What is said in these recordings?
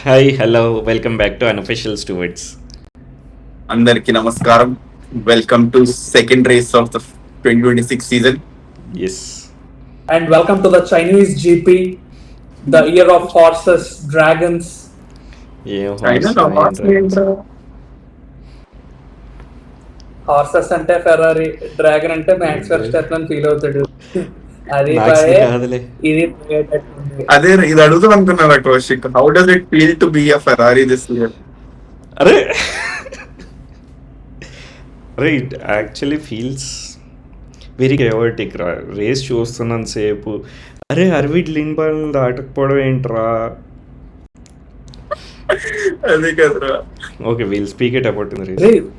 Hi hello welcome back to unofficial stewards. అందరికి నమస్కారం. Welcome to second race of the 2026 season. Yes, And welcome to the Chinese GP, the year of horses, dragons. ఏం horses అంటే Ferrari, dragon అంటే max Verstappen feel అవుతాడు. అది కాదులే. ఇది అదే ఇది అడుగుదాం అనుకున్నారా Kaushik, how does it feel to be a Ferrari this year? అరే రైట్, యాక్చువల్లీ ఫీల్స్ వెరీ కేవటిక్ రా. రేస్ చూస్తున్నాను సేపు, అరే అరవిడ్ లింబాల్ దాటకపోవడం ఏంట్రా. అదే కదరా. Okay, will speak it about the race.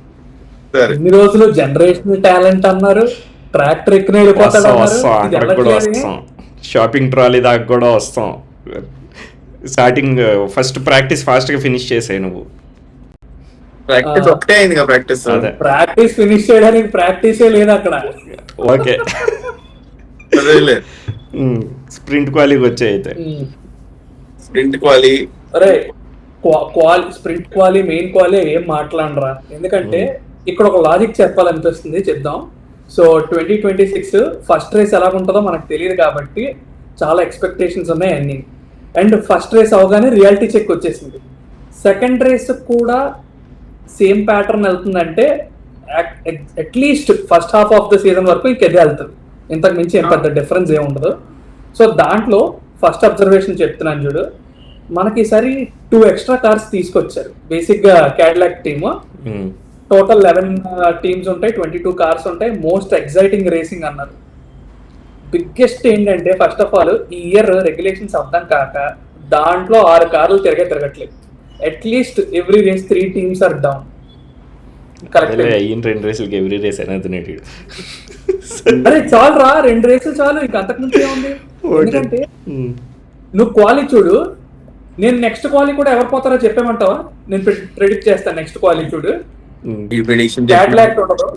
సరే, ఇన్ని రోజులు జనరేషనల్ టాలెంట్ అన్నారు, ట్రాక్టర్ ఎక్కిన వెళ్ళిపోతాడు వస్తాం, అక్కడ కూడా వస్తాం, షాపింగ్ ట్రాలీ దాకా కూడా వస్తాం. స్టార్టింగ్ ఫస్ట్ ప్రాక్టీస్ ఫాస్ట్ గా ఫినిష్ చేసాయి నువ్వు. ప్రాక్టీస్ ఒకటే అయింది కదా ప్రాక్టీస్. అదే ప్రాక్టీస్ ఫినిష్ చేయడానికి ప్రాక్టీసే లేదు అక్కడ. ఓకే, అదేలే స్ప్రింట్ క్వాలికి వచ్చాయి అయితే. స్ప్రింట్ క్వాలి. అరే స్ప్రింట్ క్వాలి, మెయిన్ క్వాలి ఏం మాట్లాడరా, ఎందుకంటే ఇక్కడ ఒక లాజిక్ చెప్పాలనిపిస్తుంది, చెప్దాం. సో 2026 ఫస్ట్ రేస్ ఎలా ఉంటుందో మనకు తెలియదు కాబట్టి చాలా ఎక్స్పెక్టేషన్స్ ఉన్నాయి అన్ని. అండ్ ఫస్ట్ రేస్ అవగానే రియాలిటీ చెక్ వచ్చేసింది. సెకండ్ రేస్ కూడా సేమ్ ప్యాటర్న్ వెళ్తుందంటే at least first half of the season వరకు ఇంకెదే వెళ్తుంది, ఇంతకు మించి ఏం పెద్ద డిఫరెన్స్ ఏమి ఉండదు. సో దాంట్లో ఫస్ట్ అబ్జర్వేషన్ చెప్తున్నాను చూడు, మనకి ఈసారి 2 ఎక్స్ట్రా కార్స్ తీసుకొచ్చారు. బేసిక్ గా క్యాడిలాక్ టీమ్, టోటల్ 11 టీమ్స్ ఉంటాయి, 22 కార్స్ ఉంటాయి. మోస్ట్ ఎక్సైటింగ్ రేసింగ్ అన్నారు. బిగ్గెస్ట్ ఏంటంటే ఫస్ట్ ఆఫ్ ఆల్ ఈ ఇయర్ రెగ్యులేషన్స్ అర్థం కాక దాంట్లో 6 కార్లు తిరగట్లేదు. At least every race 3 teams are down. Correct, అయిన 2 రేసులకి ఎవ్రీ రేస్ అనేది. అరే చాలు రా, 2 రేసులు చాలు, ఇంక అంతకుముందు ఏముంది. ఎందుకంటే నువ్వు క్వాలి చూడు, నేను నెక్స్ట్ క్వాలి కూడా ఎవరు పోతారో చెప్పేమంటావా? నేను ప్రెడిక్ట్ చేస్తాను నెక్స్ట్ క్వాలి చూడు. క్యాడ్లాక్ ఉండదు,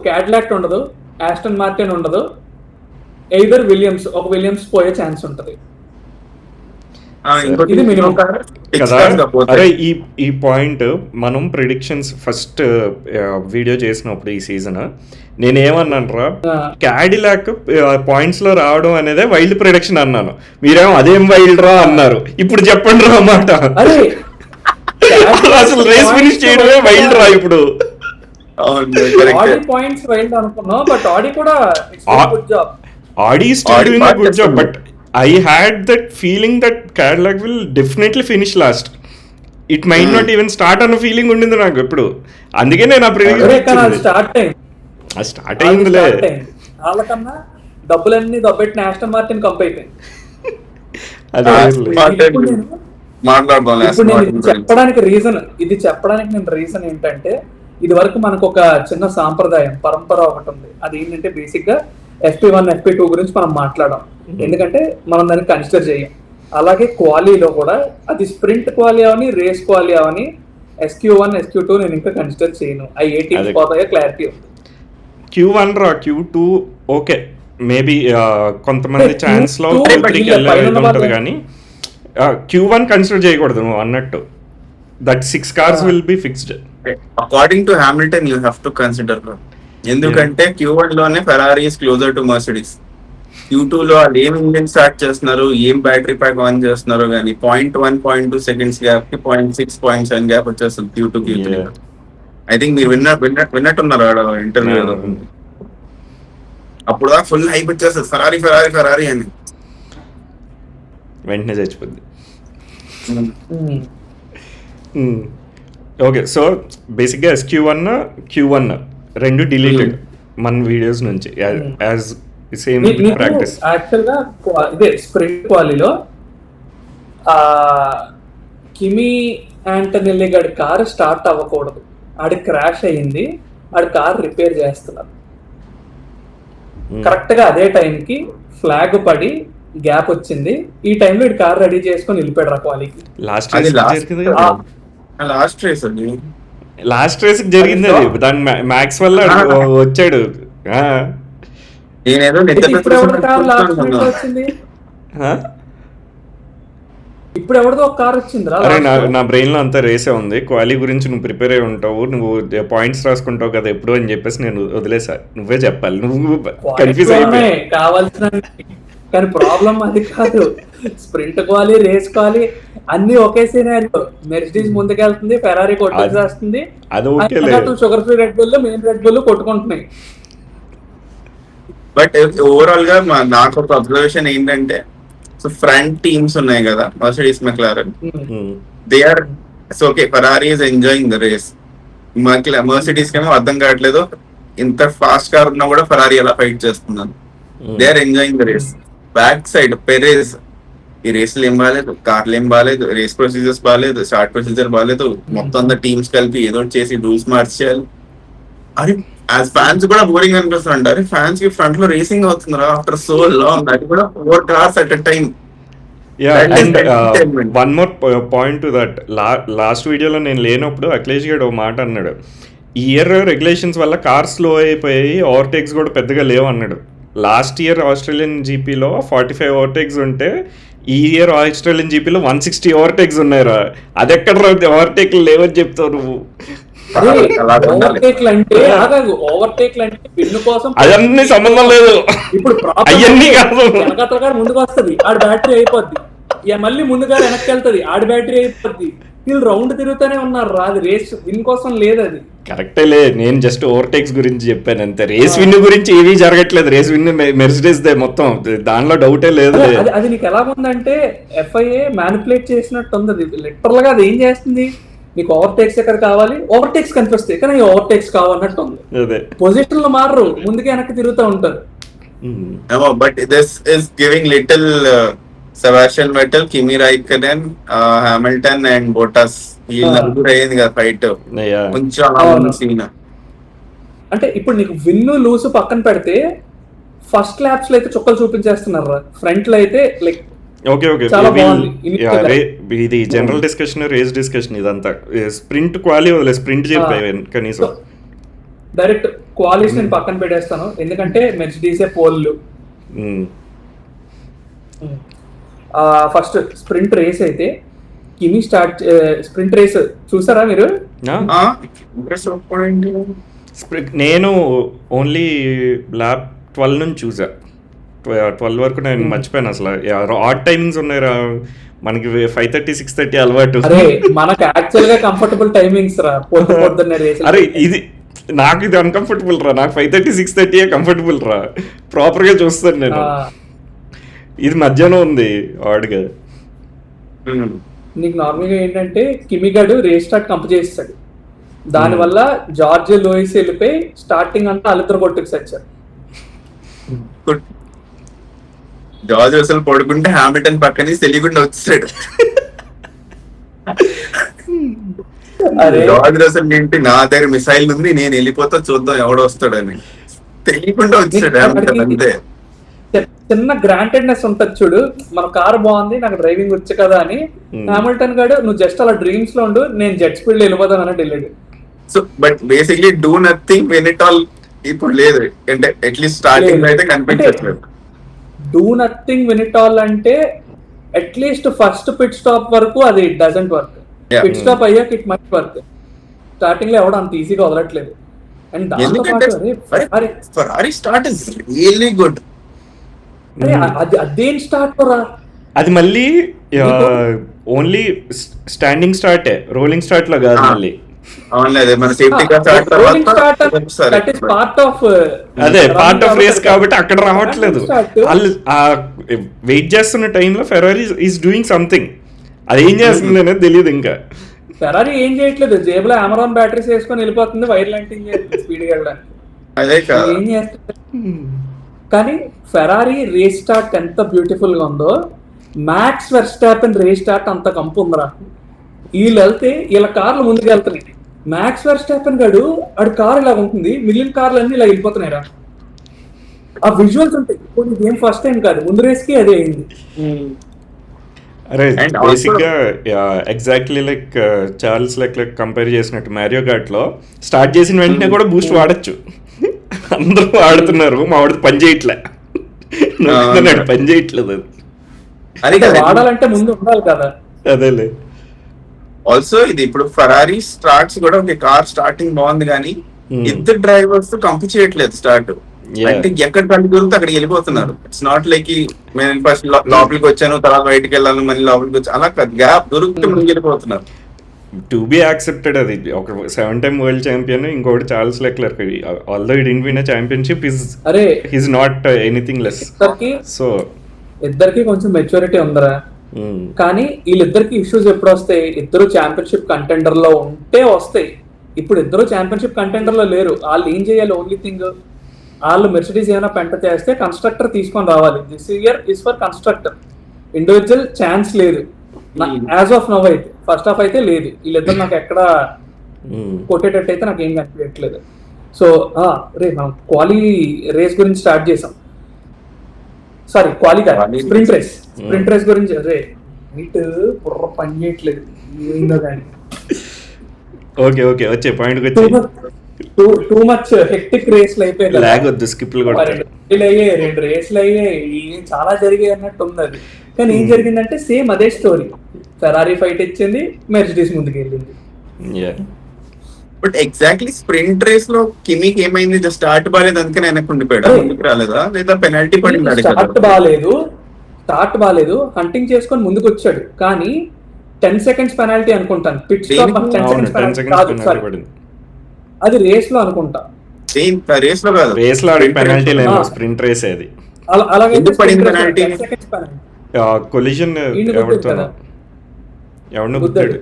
క్యాడ్లాక్ ఉండదు, ఆస్టన్ మార్టిన్ ఉండదు, ఎయిదర్ విలియమ్స్, ఒక విలియమ్స్ పోయే ఛాన్స్ ఉంటది. ఇది మినిమం. అరే ఈ పాయింట్ మనం ప్రిడిక్షన్స్ ఫస్ట్ వీడియో చేసినప్పుడు ఈ సీజన్ నేనేమన్నాను రా, క్యాడిలాక్ పాయింట్స్ లో రావడం అనేది వైల్డ్ ప్రిడిక్షన్ అన్నాను. మీరేమో అదేం వైల్డ్ రా అన్నారు. ఇప్పుడు చెప్పండి రా అన్నమాట, అసలు రేస్ ఫినిష్ చేయడమే వైల్డ్ రా ఇప్పుడు. పాయింట్స్ వైల్డ్ అనుకున్నాం, బట్ ఆడి కూడా good job. Audi is still doing a good job, but I had that feeling that Cadillac will definitely finish last. It might not even start on a feeling ఉండింది నాకు ఇప్పుడు. అందుకే నేను ఆ prediction start అయిందిలే. వాళ్ళకన్నా డబ్బులన్నీ దబ్బెట్టిన Aston Martin కంప్ అయిపోయింది. చెప్పడానికి రీజన్ ఏంటంటే, ఇది వరకు మనకు ఒక చిన్న సాంప్రదాయం పరంపర ఒకటి ఉంది. అది ఏంటంటే బేసిక్ గా FP1 FP2 గురించి మనం మాట్లాడాం, ఎందుకంటే మనం దాన్ని కన్సిడర్ చేయం. అలాగే క్వాలీలో కూడా అది స్ప్రింట్ క్వాలి అవని రేస్ క్వాలి అవని SQ1 SQ2 నేను ఇంకా కన్సిడర్ చేయను. అవి ఏ టీమ్స్ పోతాయో క్లారిటీ ఉంది. Q1 రా, Q2 ఓకే మేబీ కొంతమంది ఛాన్స్ లో Q3కి ఉంటుంది, కానీ Q1 కన్సిడర్ చేయకూడదు నువ్వు అన్నట్టు. That 6 cars will be fixed. According to Hamilton you have to consider, ఎందుకంటే Q1 లోనే Ferrari is closer to Mercedes. Q2 లో వాళ్ళు ఏం ఇంజిన్ స్టార్ట్ చేస్తున్నారు, ఏం బ్యాటరీ ప్యాక్ ఆన్ చేస్తున్నారు, కానీ 0.1 0.2 సెకండ్స్ గ్యాప్ కి 0.6 0.7 గ్యాప్ వచ్చేస్తుంది Q2 Q3. ఐ థింక్ మీరు విన్నట్టున్నారు ఇంటర్వ్యూ. అప్పుడు ఫుల్ హైప్ వచ్చేస్తుంది ఫెరారీ ఫెరారీ ఫెరారీ అని, వెంటనే చచ్చిపోద్ది. ఓకే, సో బేసిక్గా Q1 రెండు డిలీటెడ్ మన వీడియోస్ నుంచి యాజ్ సేమ్ ప్రాక్టీస్. యాక్చువల్గా ఇదే స్ప్రింట్ క్వాలీలో కిమీ యాంటనెల్లి గడి కారు స్టార్ట్ అవ్వకూడదు, ఆడి క్రాష్ అయ్యింది, ఆడి కార్ రిపేర్ చేస్తున్నారు. కరెక్ట్ గా అదే టైంకి ఫ్లాగ్ పడి గ్యాప్ వచ్చింది. ఈ టైంలో ఈ కార్ రెడీ చేసుకొని వెళ్ళిపోయాడు రా క్వాలీకి. లాస్ట్ రేస్ జరిగింది అది. దాని మ్యాక్స్ వల్ల వచ్చాడు. ఇప్పుడు ఎవరిదో ఒక కార్ వచ్చిందిరా అరే last లో. నా బ్రెయిన్ లో అంతా రేసే ఉంది. క్వాలి గురించి నువ్వు ప్రిపేర్ అయి ఉంటావు, నువ్వు పాయింట్స్ రాసుకుంటావు కదా ఎప్పుడు అని చెప్పేసి నేను వదిలేసా. నువ్వే చెప్పాలి, నువ్వు కన్ఫ్యూజ్ క్వాలిటీలోనే అయిపోయి. కావాల్సిన కానీ ప్రాబ్లం అది కాదు. స్ప్రింట్ క్వాలి, రేస్ క్వాలి అన్ని ఒకే సినారియో. మెర్సిడీస్ ముందుకెళ్తుంది, ఫెరారీ కొట్టేసేస్తుంది, అది ఓకేలే. Sugar free Red Bull, main Red Bull కొట్టుకుంటున్నాయి. బట్ ఓవరాల్ గా నాకు ఒక అబ్జర్వేషన్ ఏంటంటే, సో ఫ్రంట్ టీమ్స్ ఉన్నాయి కదా, Mercedes McLaren, they are so okay, Ferrari is enjoying the race. Mercedes కేమో అర్థం కావట్లేదు, ఇంత ఫాస్ట్ కార్ ఉన్నా కూడా ఫెరారీ ఎలా ఫైట్ చేస్తున్నాను. They are enjoying the race. Back side Perez, ఈ రేసులు ఏం బాగాలేదు, కార్లు ఏం బాగాలేదు, రేస్ ప్రొసీజర్స్ బాగాలేదు, స్టార్ట్ ప్రొసీజర్ బాగాలేదు, మొత్తం అంతా టీమ్స్ కలిపి ఏదో ఒకటి చేసి రూల్స్ మార్చేయాలి. అరే యాజ్ ఫ్యాన్స్ కూడా బోరింగ్ అనిపిస్తుంది. అరే ఫ్యాన్స్ కి ఫ్రంట్ లో రేసింగ్ అవుతుందిరా ఆఫ్టర్ సో లాంగ్, అది కూడా 4 cars at a time. That is entertainment. One more point to that. Last వీడియోలో నేను లేనప్పుడు అఖిలేష్ గారు ఒక మాట అన్నాడు, ఈ ఇయర్ రెగ్యులేషన్స్ వల్ల కార్ స్లో అయిపోయి ఓవర్టేక్స్ కూడా పెద్దగా లేవు అన్నాడు. లాస్ట్ ఇయర్ ఆస్ట్రేలియన్ జీపీలో 45 ఓవర్టేక్స్ ఉంటే ఈ ఇయర్ ఆస్ట్రేలియన్ జీపీలో 160 ఓవర్టేక్స్ ఉన్నాయిరా. అది ఎక్కడ ఓవర్టేక్లు లేవని చెప్తావు నువ్వు. ఓవర్టేక్లు అంటే ఓవర్టేక్లు అంటే విన్ను కోసం అదన్నీ సంబంధం లేదు, ఇప్పుడు అవన్నీ కాదు. వెనకత్ర ముందుకు వస్తుంది, ఆడ బ్యాటరీ అయిపోద్ది, ఇక మళ్ళీ ముందుగా వెనక్కి వెళ్తుంది, ఆడ బ్యాటరీ అయిపోద్ది. వీళ్ళు రౌండ్ తిరుగుతూనే ఉన్నారు రా, అది రేస్ విన్ కోసం లేదు. అది కరెక్టేలే, నేను జస్ట్ ఓవర్టేక్స్ గురించి చెప్పాను అంతే. రేస్ విన్ గురించి ఏమీ జరగట్లేదు. రేస్ విన్ మెర్సిడీస్ దే మొత్తం, దానిలో డౌటే లేదు. అది నీకు ఎలా ఉందంటే FIA మ్యానిపులేట్ చేసినట్టు ఉంది. అది లిటరల్ గా అది ఏం చేస్తుంది, నీకు ఓవర్టేక్స్ ఎక్కడ కావాలి, ఓవర్టేక్స్ కనిపిస్తాయి కానీ ఓవర్టేక్స్ కావన్నట్టు ఉంది. అదే పొజిషన్ లో మారరు, ముందుకే వెనక్కి తిరుగుతూ ఉంటారు. But this is giving little Sebastian Vettel, Kimi Raikkonen, Hamilton and Bottas, ఈ నలుగురు అయ్యింది కదా ఫైట్, కొంచెం అలా ఉన్న సీన్. అంటే ఇప్పుడు నీకు విన్ను లూస్ పక్కన పెడితే ఫస్ట్ ల్యాప్స్ లో అయితే చుక్కలు చూపించేస్తున్నారు, ఫ్రంట్ లో అయితే లైక్ ఓకే ఓకే. చాలా బాగుంది. ఇది జనరల్ డిస్కషన్, రేస్ డిస్కషన్ ఇదంతా. స్ప్రింట్ క్వాలి వదిలే, స్ప్రింట్ చెప్పాయి కనీసం. డైరెక్ట్ క్వాలిస్ నేను పక్కన పెట్టేస్తాను, ఎందుకంటే మెర్సిడీసే పోల్లు. ఫస్ట్ స్ప్రింట్ రేస్ అయితే కిమి స్ప్రింట్ రేస్ చూసారా మీరు? నేను ఓన్లీ ల్యాబ్ 12 నుంచి చూసా. 12 వరకు నేను మర్చిపోయాను అసలు. ఆడ్ టైమింగ్స్ ఉన్నాయి రా మనకి, 5:30 6:30 అలవాటు. అరే మనకు యాక్చువల్ గా కంఫర్టబుల్ టైమింగ్స్ రా, పొద్దున్న రేస్. అరే ఇది నాకు ఇది అన్కంఫర్టబుల్ రా, నాకు 5:30 6:30 కంఫర్టబుల్ రా, ప్రాపర్ గా చూస్తాను నేను. ఇది మధ్యాహ్నం ఉంది ఆడ్గా. నీకు నార్మల్ గా ఏంటంటే కిమిగాడు రేస్ స్టార్ట్ కంప్ చేస్తాడు, దానివల్ల జార్జ్ లూయిస్ వెళ్ళిపోయి స్టార్టింగ్ అంతా అలిద్దరు కొట్టుకు సచ్చారు. జార్జ్ అసలు పడుకుంటే హామిల్టన్ పక్కనే తెలియకుండా వచ్చాడు. జార్జ్ అసలు ఏంటి, నా దగ్గర మిసైల్ ఉంది, నేను వెళ్ళిపోతా చూద్దాం ఎవడు వస్తాడని, తెలియకుండా వచ్చాడు హామిల్టన్ అంతే. చిన్న గ్రాంటెడ్నెస్ ఉంటది చూడు, మన కార్ బాగుంది నాకు డ్రైవింగ్ వచ్చు కదా అని. హామిల్టన్ గాడు నువ్వు జస్ట్ అలా డ్రీమ్స్ లో ఉండు, నేను జెట్ స్పీడ్ లో వెళ్ళిపోతాను అన్నట్టు వెళ్ళాడు. So but basically do nothing win it all ఇప్పుడు లేదు, అంటే అట్లీస్ట్ స్టార్టింగ్ అయితే కనిపించట్లేదు. Do nothing win it all అంటే అట్లీస్ట్ ఫస్ట్ పిట్ స్టాప్ వరకు అది it doesn't work. Pit stop అయ్యాక ఇట్ మైట్ వర్క్. స్టార్టింగ్ లో ఎవడ అంత ఈజీగా వదలట్లేదు. అండ్ దాంతో పాటు Ferrari start is really good. అదేం స్టార్ట్ రా, అది మళ్ళీ ఓన్లీ స్టాండింగ్ స్టార్టే, రోలింగ్ స్టార్ట్ లో కాదు మళ్ళీ. అదే పార్ట్ ఆఫ్ రేస్ కాబట్టి అక్కడ రావట్లేదు. వాళ్ళు వెయిట్ చేస్తున్న టైంలో ఫెరారీ ఈస్ డూయింగ్ సంథింగ్, అది ఏం చేస్తుంది అనేది తెలియదు. ఇంకా ఫెరారీ ఏం చేయట్లేదు, జేబులో అమెరాన్ బ్యాటరీస్ వేసుకొని వెళ్ళిపోతుంది, వైర్ లైటింగ్ స్పీడ్ వెళ్ళడానికి. ఏం చేస్తుంది కానీ ఫెరారీ రేస్ స్టార్ట్ ఎంత బ్యూటిఫుల్ గా ఉందో, మ్యాక్స్ వెర్స్టాపెన్ రేస్ స్టార్ట్ అంత కంపు ఉందిరా. వీళ్ళు వెళ్తే వీళ్ళ కార్లు ముందుకు వెళ్తున్నాయి, మ్యాక్స్ వెర్స్టాపెన్ గాడు ఆడు కార్ ఇలా ఉంటుంది, మిగిలిన కార్లు అన్ని ఇలా వెళ్ళిపోతున్నాయి రా. ఆ విజువల్స్ ఉంటాయి. ఇదేం ఫస్ట్ టైం కాదు, ముందు రేస్ కి అదే అయింది. అరే బేసిక్ గా exactly like Charles like compare చేసినట్టు మ్యారియో కార్ట్ లో స్టార్ట్ చేసిన వెంటనే కూడా బూస్ట్ వాడచ్చు, అందరూ వాడుతున్నారు. మా వాడికి పని చేయట్లే, పని చేయట్లేదు. అది అది అంటే వాడాలంటే ముందు ఉండాలి కదా. అదేలే. ఆల్సో ఇది ఇప్పుడు ఫెరారీ స్టార్ట్స్ కూడా ఒక కార్ స్టార్టింగ్ బాగుంది కానీ ఇద్దరు డ్రైవర్స్ కంపు చేయట్లేదు స్టార్ట్. అంటే ఎక్కడ కంటి దొరికితే అక్కడికి వెళ్ళిపోతున్నారు. ఇట్స్ నాట్ లైక్ నేను ఫస్ట్ లోపలికి వచ్చాను తర్వాత బయటకు వెళ్ళాను మళ్ళీ లోపలికి వచ్చాను అలా గ్యాప్ దొరికితే ముందుకు వెళ్ళిపోతున్నారు. టు బి యాక్సెప్టెడ్ అది. ఒక 7-time వరల్డ్ ఛాంపియన్, ఇంకోటి Charles Leclerc. Although he didn't win a championship is not anything less. So ఇద్దరికి కొంచెం మెచ్యూరిటీ ఉందరా. కానీ వీళ్ళిద్దరికి ఇష్యూస్ ఎప్పుడు వస్తాయి? ఇద్దరు ఛాంపియన్షిప్ కంటెండర్ లో ఉంటే వస్తాయి. ఇప్పుడు ఇద్దరు ఛాంపియన్షిప్ కంటెండర్ లో లేరు. వాళ్ళు ఏం చేయాలి? ఓన్లీ థింగ్ వాళ్ళు మెర్సిడీస్ ఏమైనా పెంట చేస్తే కన్స్ట్రక్టర్ తీసుకొని రావాలి. This year is for constructor. Individual chance లేదు యాజ్ ఆఫ్ నవ్ అయితే. ఫస్ట్ హాఫ్ అయితే లేదు. వీళ్ళిద్దరు నాకు ఎక్కడ కొట్టేటట్టు అయితే నాకు ఏం కనిపించట్లేదు. సో మనం క్వాలి రేస్ గురించి స్టార్ట్ చేసాం. సారీ క్వాలి కాదు, స్ప్రింట్ రేస్. స్ప్రింట్ రేస్ గురించి అదే నీట్ బుర్ర పని చేయట్లేదు ఏందో కానీ. ఓకే ఓకే వచ్చే పాయింట్ వచ్చి టూ మచ్ హెక్టిక్ రేస్లు అయిపోయాయి. లాగ్ వద్దు, స్కిప్లు కూడా రెండు రేస్లు అయ్యాయి, చాలా జరిగాయి అన్నట్టు ఉంది అది. కానీ ఏం జరిగిందంటే సేమ్ అదే స్టోరీ. ఫెరారీ ఫైట్ ఇచ్చింది, మెర్సిడీస్ ముందుకు వెళ్ళింది. బట్ ఎగ్జాక్ట్లీ స్ప్రింట్ రేస్ లో కిమీకి ఏమైంది? జస్ట్ స్టార్ట్ బాగాలేదు అందుకని వెనక్కి ఉండిపోయాడు, ముందుకు రాలేదా? లేదా పెనాల్టీ పడింది? స్టార్ట్ బాగాలేదు, హంటింగ్ చేసుకొని ముందుకు వచ్చాడు. కానీ 10 seconds పెనాల్టీ అనుకుంటాను. Pit stop 10 seconds penalty. అది రేస్ లో అనుకుంటా. రేస్ లో కాదు, రేస్ లో పెనాల్టీ లేదు, స్ప్రింట్ రేస్ అది. అలాగే పెనాల్టీ కొలిజన్ ఎవరినో గుద్దాడు.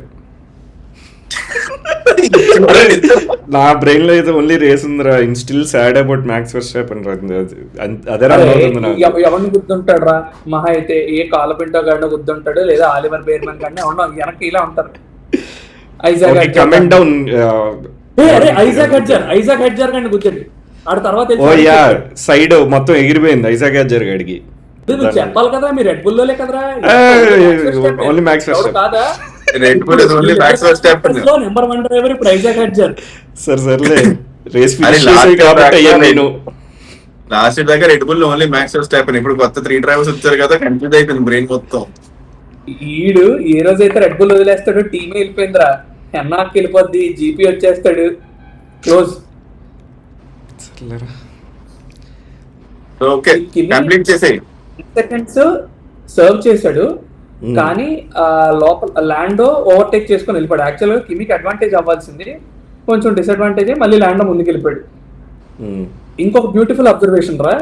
నా బ్రెయిన్ లో అయితే ఓన్లీ రేస్ ఉందిరా. In still sad about max Verstappen రా. అదే ఎవరిని గుర్తుంటాడు రా? మహా అయితే ఏ కాలపింటో గాడిన గుర్తుంటాడు, లేదా ఆలివర్ బేర్మన్ గాడిన వెనక్కి ఇలా ఉంటారు. కమెంట్ డౌన్ ఐజాక్ హెడ్జర్ గాడిని గుర్తండి. ఆడ తర్వాత సైడ్ మొత్తం ఎగిరిపోయింది ఐజాక్ హెడ్జర్ గాడికి. చెప్పాలి కదా, మీరు రెడ్ బుల్ లోలే కదరా. ఓన్లీ మ్యాక్స్ వెర్స్టాపెన్ కాదా? Red bull is only max Verstappen. Number 1 driver ఇప్పుడు ఐజాక్ హెడ్జర్. సర్లే రేస్ ఫినిష్ చేసాయి కాబట్టి అయ్యాను నేను. లాస్ట్ దగ్గర red bull only max Verstappen. ఇప్పుడు కొత్త 3 డ్రైవర్స్ వచ్చారు కదా, కన్ఫ్యూజ్ అయిపోయింది బ్రెయిన్ మొత్తం. ఈడు ఏ రోజు అయితే రెడ్ బుల్ వదిలేస్తాడు టీమే వెళ్ళిపోయిందిరా. ఎన్నాకి వెళ్ళిపోద్ది, జీపీ వచ్చేస్తాడు, క్లోజ్. ఓకే కంప్లీట్ చేసేయి. సెకండ్స్ సర్వ్ చేశాడు కానీ లోపల ల్యాండో ఓవర్టేక్ చేసుకొని వెళ్ళిపోయాడు. యాక్చువల్గా కిమీకి అడ్వాంటేజ్ అవ్వాల్సింది, కొంచెం డిసడ్వాంటేజ్. మళ్ళీ ల్యాండో ముందుకు వెళ్ళిపోయాడు. ఇంకొక బ్యూటిఫుల్ అబ్జర్వేషన్ రా,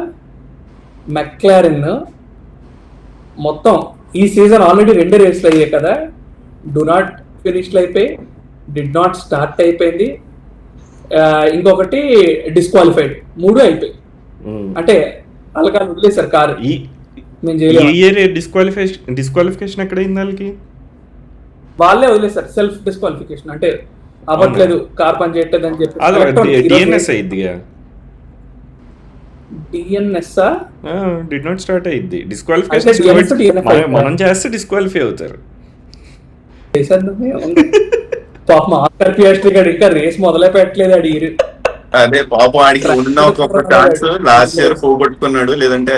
మెక్లారెన్ మొత్తం ఈ సీజన్ ఆల్రెడీ 2 రేస్లు అయ్యాయి కదా. డు నాట్ ఫినిష్లు అయిపోయి, డిడ్ నాట్ స్టార్ట్ అయిపోయింది, ఇంకొకటి డిస్క్వాలిఫైడ్. 3 అయిపోయి. అంటే వాళ్ళకి వదిలేసారు కారు. డిస్క్వాలిఫికేషన్ ఎక్కడ అయింది వాళ్ళకి? వాళ్ళే వదిలేసారు, సెల్ఫ్ డిస్క్వాలిఫికేషన్. అంటే అవ్వట్లేదు, కార్ పని చేయట్లేదు అని చెప్పి. డిఎన్ఎస్ అయ్యిద్దిగా. డిఎన్ఎస్ డిడ్ నాట్ స్టార్ట్ అయ్యిద్ది. డిస్క్వాలిఫికేషన్ మనం చేస్తే డిస్క్వాలిఫై అవుతారు. పాపం ఆస్కర్ పియాస్ట్రీ గారు ఇంకా రేస్ మొదలై పెట్టలేదు. అడిగి అదే పాపం ఆడికి ఉన్న ఒక్కొక్క ఛాన్స్ లాస్ట్ ఇయర్ పోగొట్టుకున్నాడు, లేదంటే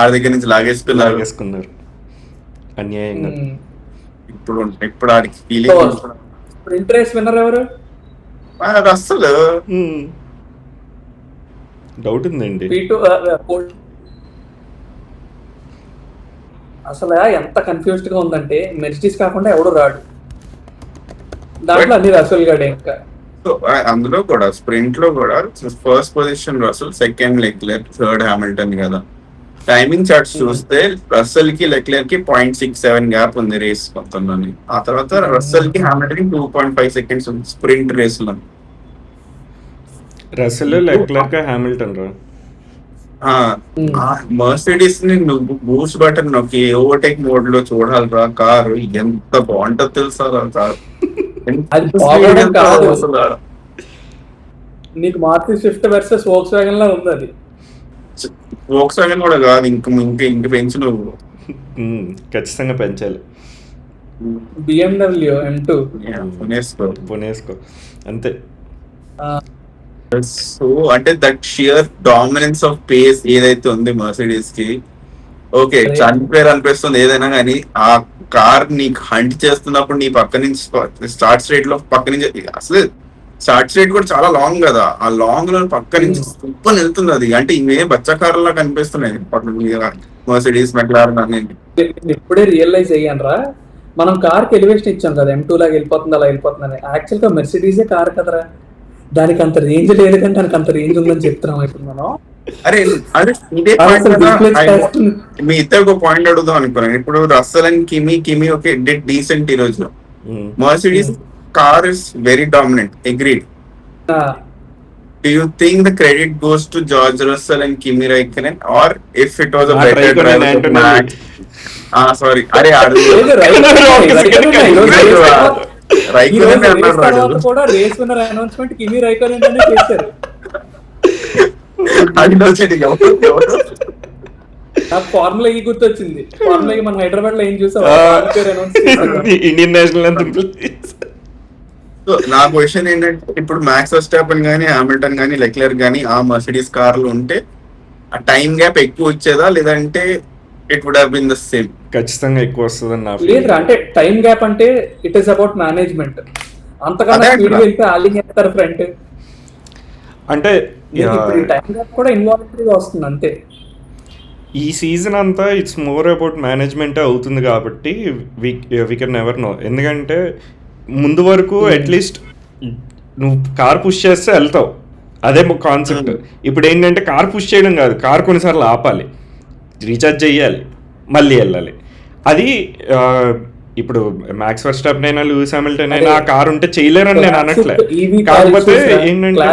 ఆ దగ్గర నుంచి లాగేసుకున్నారు అన్యాయంగా. ఇప్పుడు ఆడికి ఫీలింగ్. స్ప్రింట్ రేస్ విన్నర్ ఎవరు? అసలు డౌట్ ఉందండి. అసలు ఎంత కన్ఫ్యూజ్డ్ గా ఉందంటే మెర్సిడీస్ కాకుండా ఎవడు రాడు దాంట్లో. అన్ని రసల్ గాడే. ఇంకా అందులో కూడా స్ప్రింట్ లో కూడా first position Russell, second Leclerc, third Hamilton కదా. టైమింగ్ చార్ట్స్ చూస్తే రస్సెల్ కి లెక్లెర్క్ కి 0.67 గ్యాప్ ఉంది రేస్ మొత్తంలోని. ఆ తర్వాత రస్సెల్ కి హ్యామిల్టన్ కి 2.5 seconds ఉంది స్ప్రింట్ రేస్ లో. రస్సెల్, లెక్లెర్క్, హ్యామిల్టన్ రా. మర్సిడీస్ ని నువ్వు బూస్ట్ బటన్ నొక్కి ఓవర్టేక్ మోడ్ లో చూడాలిరా. కారు ఎంత బాగుంటది తెలుసా కారు. నీకు Maruti Swift versus Volkswagen లా ఉంది అది. వోక్స్ వ్యాగన్ కూడా కాదు, ఇంక పెంచు నువ్వు. ఖచ్చితంగా పెంచాలి. BMW M2 పునేస్కో అంతే. సో అంటే that sheer dominance of pace ఏదైతే ఉంది మర్సిడీస్ కి, ఓకే చనిపోయారు అనిపిస్తుంది ఏదైనా కానీ ఆ కార్ నీకు హంట్ చేస్తున్నప్పుడు నీ పక్క నుంచి స్టార్ట్ స్ట్రేట్ లో పక్క నుంచి అసలు స్టార్ట్ స్ట్రేట్ కూడా చాలా లాంగ్ కదా, ఆ లాంగ్ లో పక్క నుంచి సూపర్ వెళ్తుంది అది. అంటే ఇవే బచ్చా కార్లా కనిపిస్తున్నాయి పక్కన మర్సిడీస్ మెక్లారెన్ అన్ని. నేను ఇప్పుడే రియలైజ్ అయ్యాను రా, మనం కార్ కి ఎలివేషన్ ఇచ్చాం కదా M2 లాగా వెళ్ళిపోతుంది అలా వెళ్ళిపోతుంది అని. యాక్చువల్ గా మెర్సిడీసే కార్ కదరా, దానికి అంత రేంజ్ లేదు కానీ దానికి అంత రేంజ్ ఉందని చెప్తున్నాం ఇప్పుడు మనం. అరే అదే ఇదే మీ ఇద్దరు ఒక పాయింట్ అడుగుదాం అనుకున్నాను. ఇప్పుడు Russell and km okay did decent ఈ రోజు. Mercedes car is very dominant, agreed. Do you think the credit goes to George Russell and Kimi Raikkonen, or if it was a better driver to Max? Sorry, అరే కూడా race winner announcement Kimi Raikkonen అనే చేశారు. నాకు formula ఈ గుర్తొచ్చింది. Formula మనం హైదరాబాద్ లో ఏం చూసాం, ఇండియన్ నేషనల్. సో నా క్వశ్చన్ ఏంటంటే ఇప్పుడు మ్యాక్స్ వెర్స్టాపెన్ గానీ హామిల్టన్ గానీ లెక్లెర్ గానీ ఆ మర్సిడీస్ కార్లు ఉంటే ఆ టైం గ్యాప్ ఎక్కువ వచ్చేదా లేదంటే it would have been the same? ఖచ్చితంగా ఎక్కువ వస్తుందని నా లేదు. అంటే టైం గ్యాప్ అంటే ఇట్ ఈస్ అబౌట్ మేనేజ్మెంట్. అంతకన్నా స్పీడ్ వెళ్తే ఆలింగ్ చేస్తారు ఫ్రంట్. అంటే టైం గ్యాప్ కూడా ఇన్వాల్వ్గా వస్తుంది అంతే. ఈ సీజన్ అంతా ఇట్స్ మోర్ అబౌట్ మేనేజ్మెంట్ అవుతుంది కాబట్టి వి కెన్ నెవర్ నో. ఎందుకంటే ముందు వరకు అట్లీస్ట్ నువ్వు కార్ పుష్ చేస్తే వెళ్తావు, అదే కాన్సెప్ట్. ఇప్పుడు ఏంటంటే కార్ పుష్ చేయడం కాదు, కార్ కొన్నిసార్లు ఆపాలి, రీఛార్జ్ చేయాలి, మళ్ళీ వెళ్ళాలి. అది ఇప్పుడు మ్యాక్స్ వెర్స్టాపెన్ అయినా లూయిస్ హామిల్టన్ అయినా ఆ కార్ ఉంటే చేయలేరని నేను అనట్లే. కాకపోతే ఏంటంటే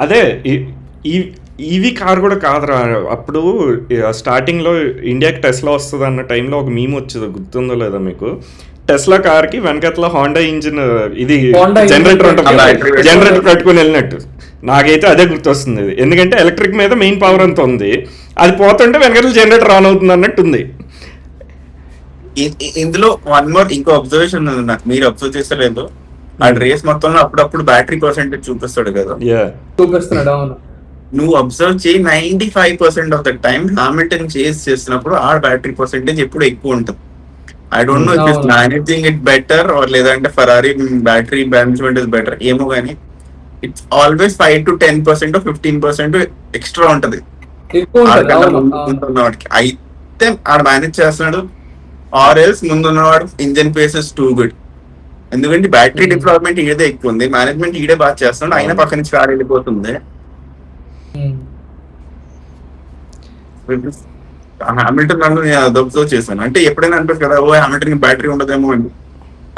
అదే ఈవీ కార్ కూడా కాదురా. అప్పుడు స్టార్టింగ్లో ఇండియాకి టెస్లా వస్తుంది అన్న టైంలో ఒక మీమ్ వచ్చేది, గుర్తుందో లేదో మీకు? టెస్లా కార్ కి వెనకట్ల హోండా ఇంజిన్ ఇది జనరేటర్ ఉంటుంది, జనరేటర్ పెట్టుకుని వెళ్ళినట్టు నాకైతే అదే గుర్తొస్తుంది. ఎందుకంటే ఎలక్ట్రిక్ మీద మెయిన్ పవర్ అంత ఉంది, అది పోతుంటే వెనకట్ల జనరేటర్ ఆన్ అవుతుంది అన్నట్టు ఉంది. ఇందులో వన్ మోర్ ఇంకో అబ్జర్వేషన్ ఉంది నాకు, మీరు అబ్జర్వ్ చేస్తలేదు? ఆ రేస్ మొత్తంలో అప్పుడప్పుడు బ్యాటరీ పర్సెంటేజ్ చూపిస్తాడు కదా, చూపిస్తున్నాడు. అవును, నువ్వు అబ్జర్వ్ చేయి 95% ఆఫ్ ద టైం హామిల్టన్ చేస్ చేసినప్పుడు ఆ బ్యాటరీ పర్సెంటేజ్ ఎప్పుడు ఎక్కువ ఉంటుంది. I don't know if it's managing it better or లేదంటే Ferrari battery management is better ఏమో కానీ ఇట్స్ ఆల్వేస్ 5 to 10% 15% ఎక్స్ట్రా ఉంటది వాడికి. అయితే ఆడ మేనేజ్ చేస్తున్నాడు, ఆర్ ఎల్స్ ముందున్నవాడు engine pace is too good. ఎందుకంటే బ్యాటరీ డిప్లాయ్మెంట్ ఈడే ఎక్కువ ఉంది, మేనేజ్మెంట్ ఈడే బాగా చేస్తున్నాడు, అయినా పక్క నుంచి కార్ వెళ్ళిపోతుంది. హామిల్టన్ నన్ను నేను అబ్జర్వ్ చేశాను. అంటే ఎప్పుడైనా అనిపిస్తుంది కదా, ఓ హామిల్టన్ బ్యాటరీ ఉండదేమో అని,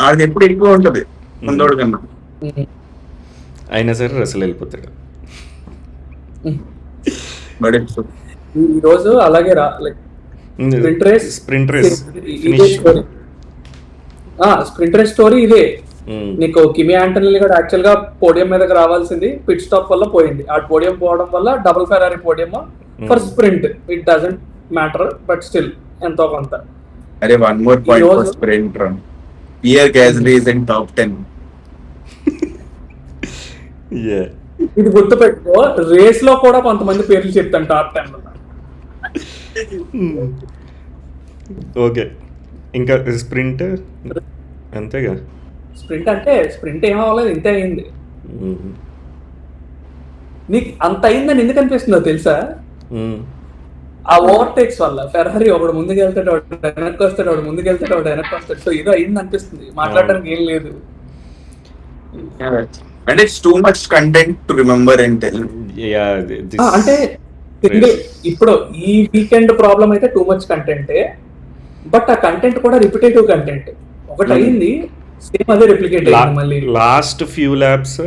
అది ఎప్పుడు ఎక్కువ ఉంటది ముందోడు కన్నా. అయినా సరే రసల్ వెళ్ళిపోతాడు. ఈ రోజు అలాగే స్ప్రింట్ రేస్ స్టోరీ ఇదే. నీకు కిమి ఆంటోనీ కూడా యాక్చువల్ గా పోడియం మీదకి రావాల్సింది, పిట్ స్టాప్ వల్ల పోయింది. ఆ పోడియం పోవడం వల్ల double Ferrari podium for sprint. It doesn't matter, but still ఎంతో కొంత. అరే one more point for sprint run, Pierre Gasly is in top 10. ఇది గుర్తుపెట్టుకో, రేస్ లో కూడా కొంతమంది పేర్లు చెప్తాను టాప్ 10 లో. ఓకే, ఇంకా స్ప్రింట్ అంతేగా. స్ప్రింట్ అంటే స్ప్రింట్ ఏమవ్వలేదు, ఇంతే అయింది. నీకు అంత అయిందని ఎందుకు అనిపిస్తుందో తెలుసా? ఆ ఓవర్టేక్స్ వల్ల ఫెరారీ ఒకడు ముందుకు వెళ్తాడు, వాడు వెనక్కి వస్తాడు, వాడు ముందుకు వెళ్తాడు, వాడు వెనక్కి వస్తాడు. సో ఏదో అయింది అనిపిస్తుంది, మాట్లాడడానికి ఏం లేదు. అంటే it's too much content to remember and tell. అంటే ఇప్పుడు ఈ వీకెండ్ ప్రాబ్లం అయితే టూ మచ్ కంటెంటే, బట్ ఆ కంటెంట్ కూడా రిపిటేటివ్ కంటెంట్. ఒకటి అయింది, సేమ్ అదే రిప్లికేట్ అయ్యింది మళ్ళీ. Last few laps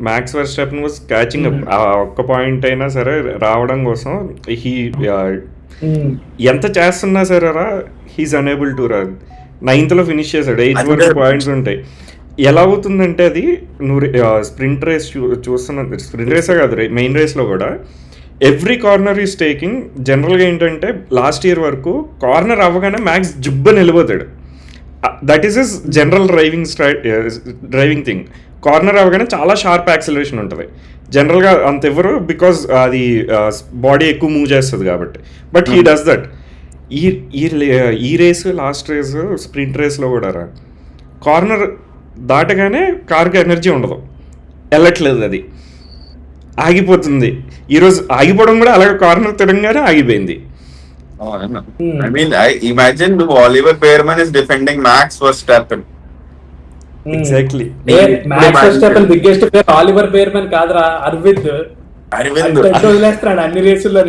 Max Verstappen was catching up. ఆ ఒక్క పాయింట్ అయినా సరే రావడం కోసం ఎంత చేస్తున్నా సరే he's unable to run. 9th లో ఫినిష్ చేశాడు, 8 వరకు పాయింట్స్ ఉంటాయి. ఎలా అవుతుందంటే అది నువ్వు స్ప్రింట్ రేస్ చూస్తున్నా, స్ప్రింట్ రేసే కాదు మెయిన్ రేస్లో కూడా ఎవ్రీ కార్నర్ ఈస్ టేకింగ్. జనరల్గా ఏంటంటే లాస్ట్ ఇయర్ వరకు కార్నర్ అవ్వగానే మ్యాక్స్ జుబ్బని వెళ్ళిపోతాడు. That is is general driving thing. Corner అవ్వగానే చాలా షార్ప్ యాక్సిలరేషన్ ఉంటుంది. జనరల్గా అంత ఎవరు, బికాజ్ అది బాడీ ఎక్కువ మూవ్ చేస్తుంది కాబట్టి. But he does that. ఈ రేస్, లాస్ట్ రేస్, స్ప్రింట్ రేస్లో కూడా కార్నర్ దాటగానే కార్కి ఎనర్జీ ఉండదు, వెళ్ళట్లేదు, అది ఆగిపోతుంది. ఈరోజు ఆగిపోవడం కూడా అలాగే కార్నర్ తిరగగానే ఆగిపోయింది. I mean, I imagine Oliver Bearman is defending Max Verstappen. Exactly. Max Verstappen biggest player Oliver Bearman కాదురా, అరవింద్ వదిలేస్తున్నాడు అన్ని రేసుల్లో.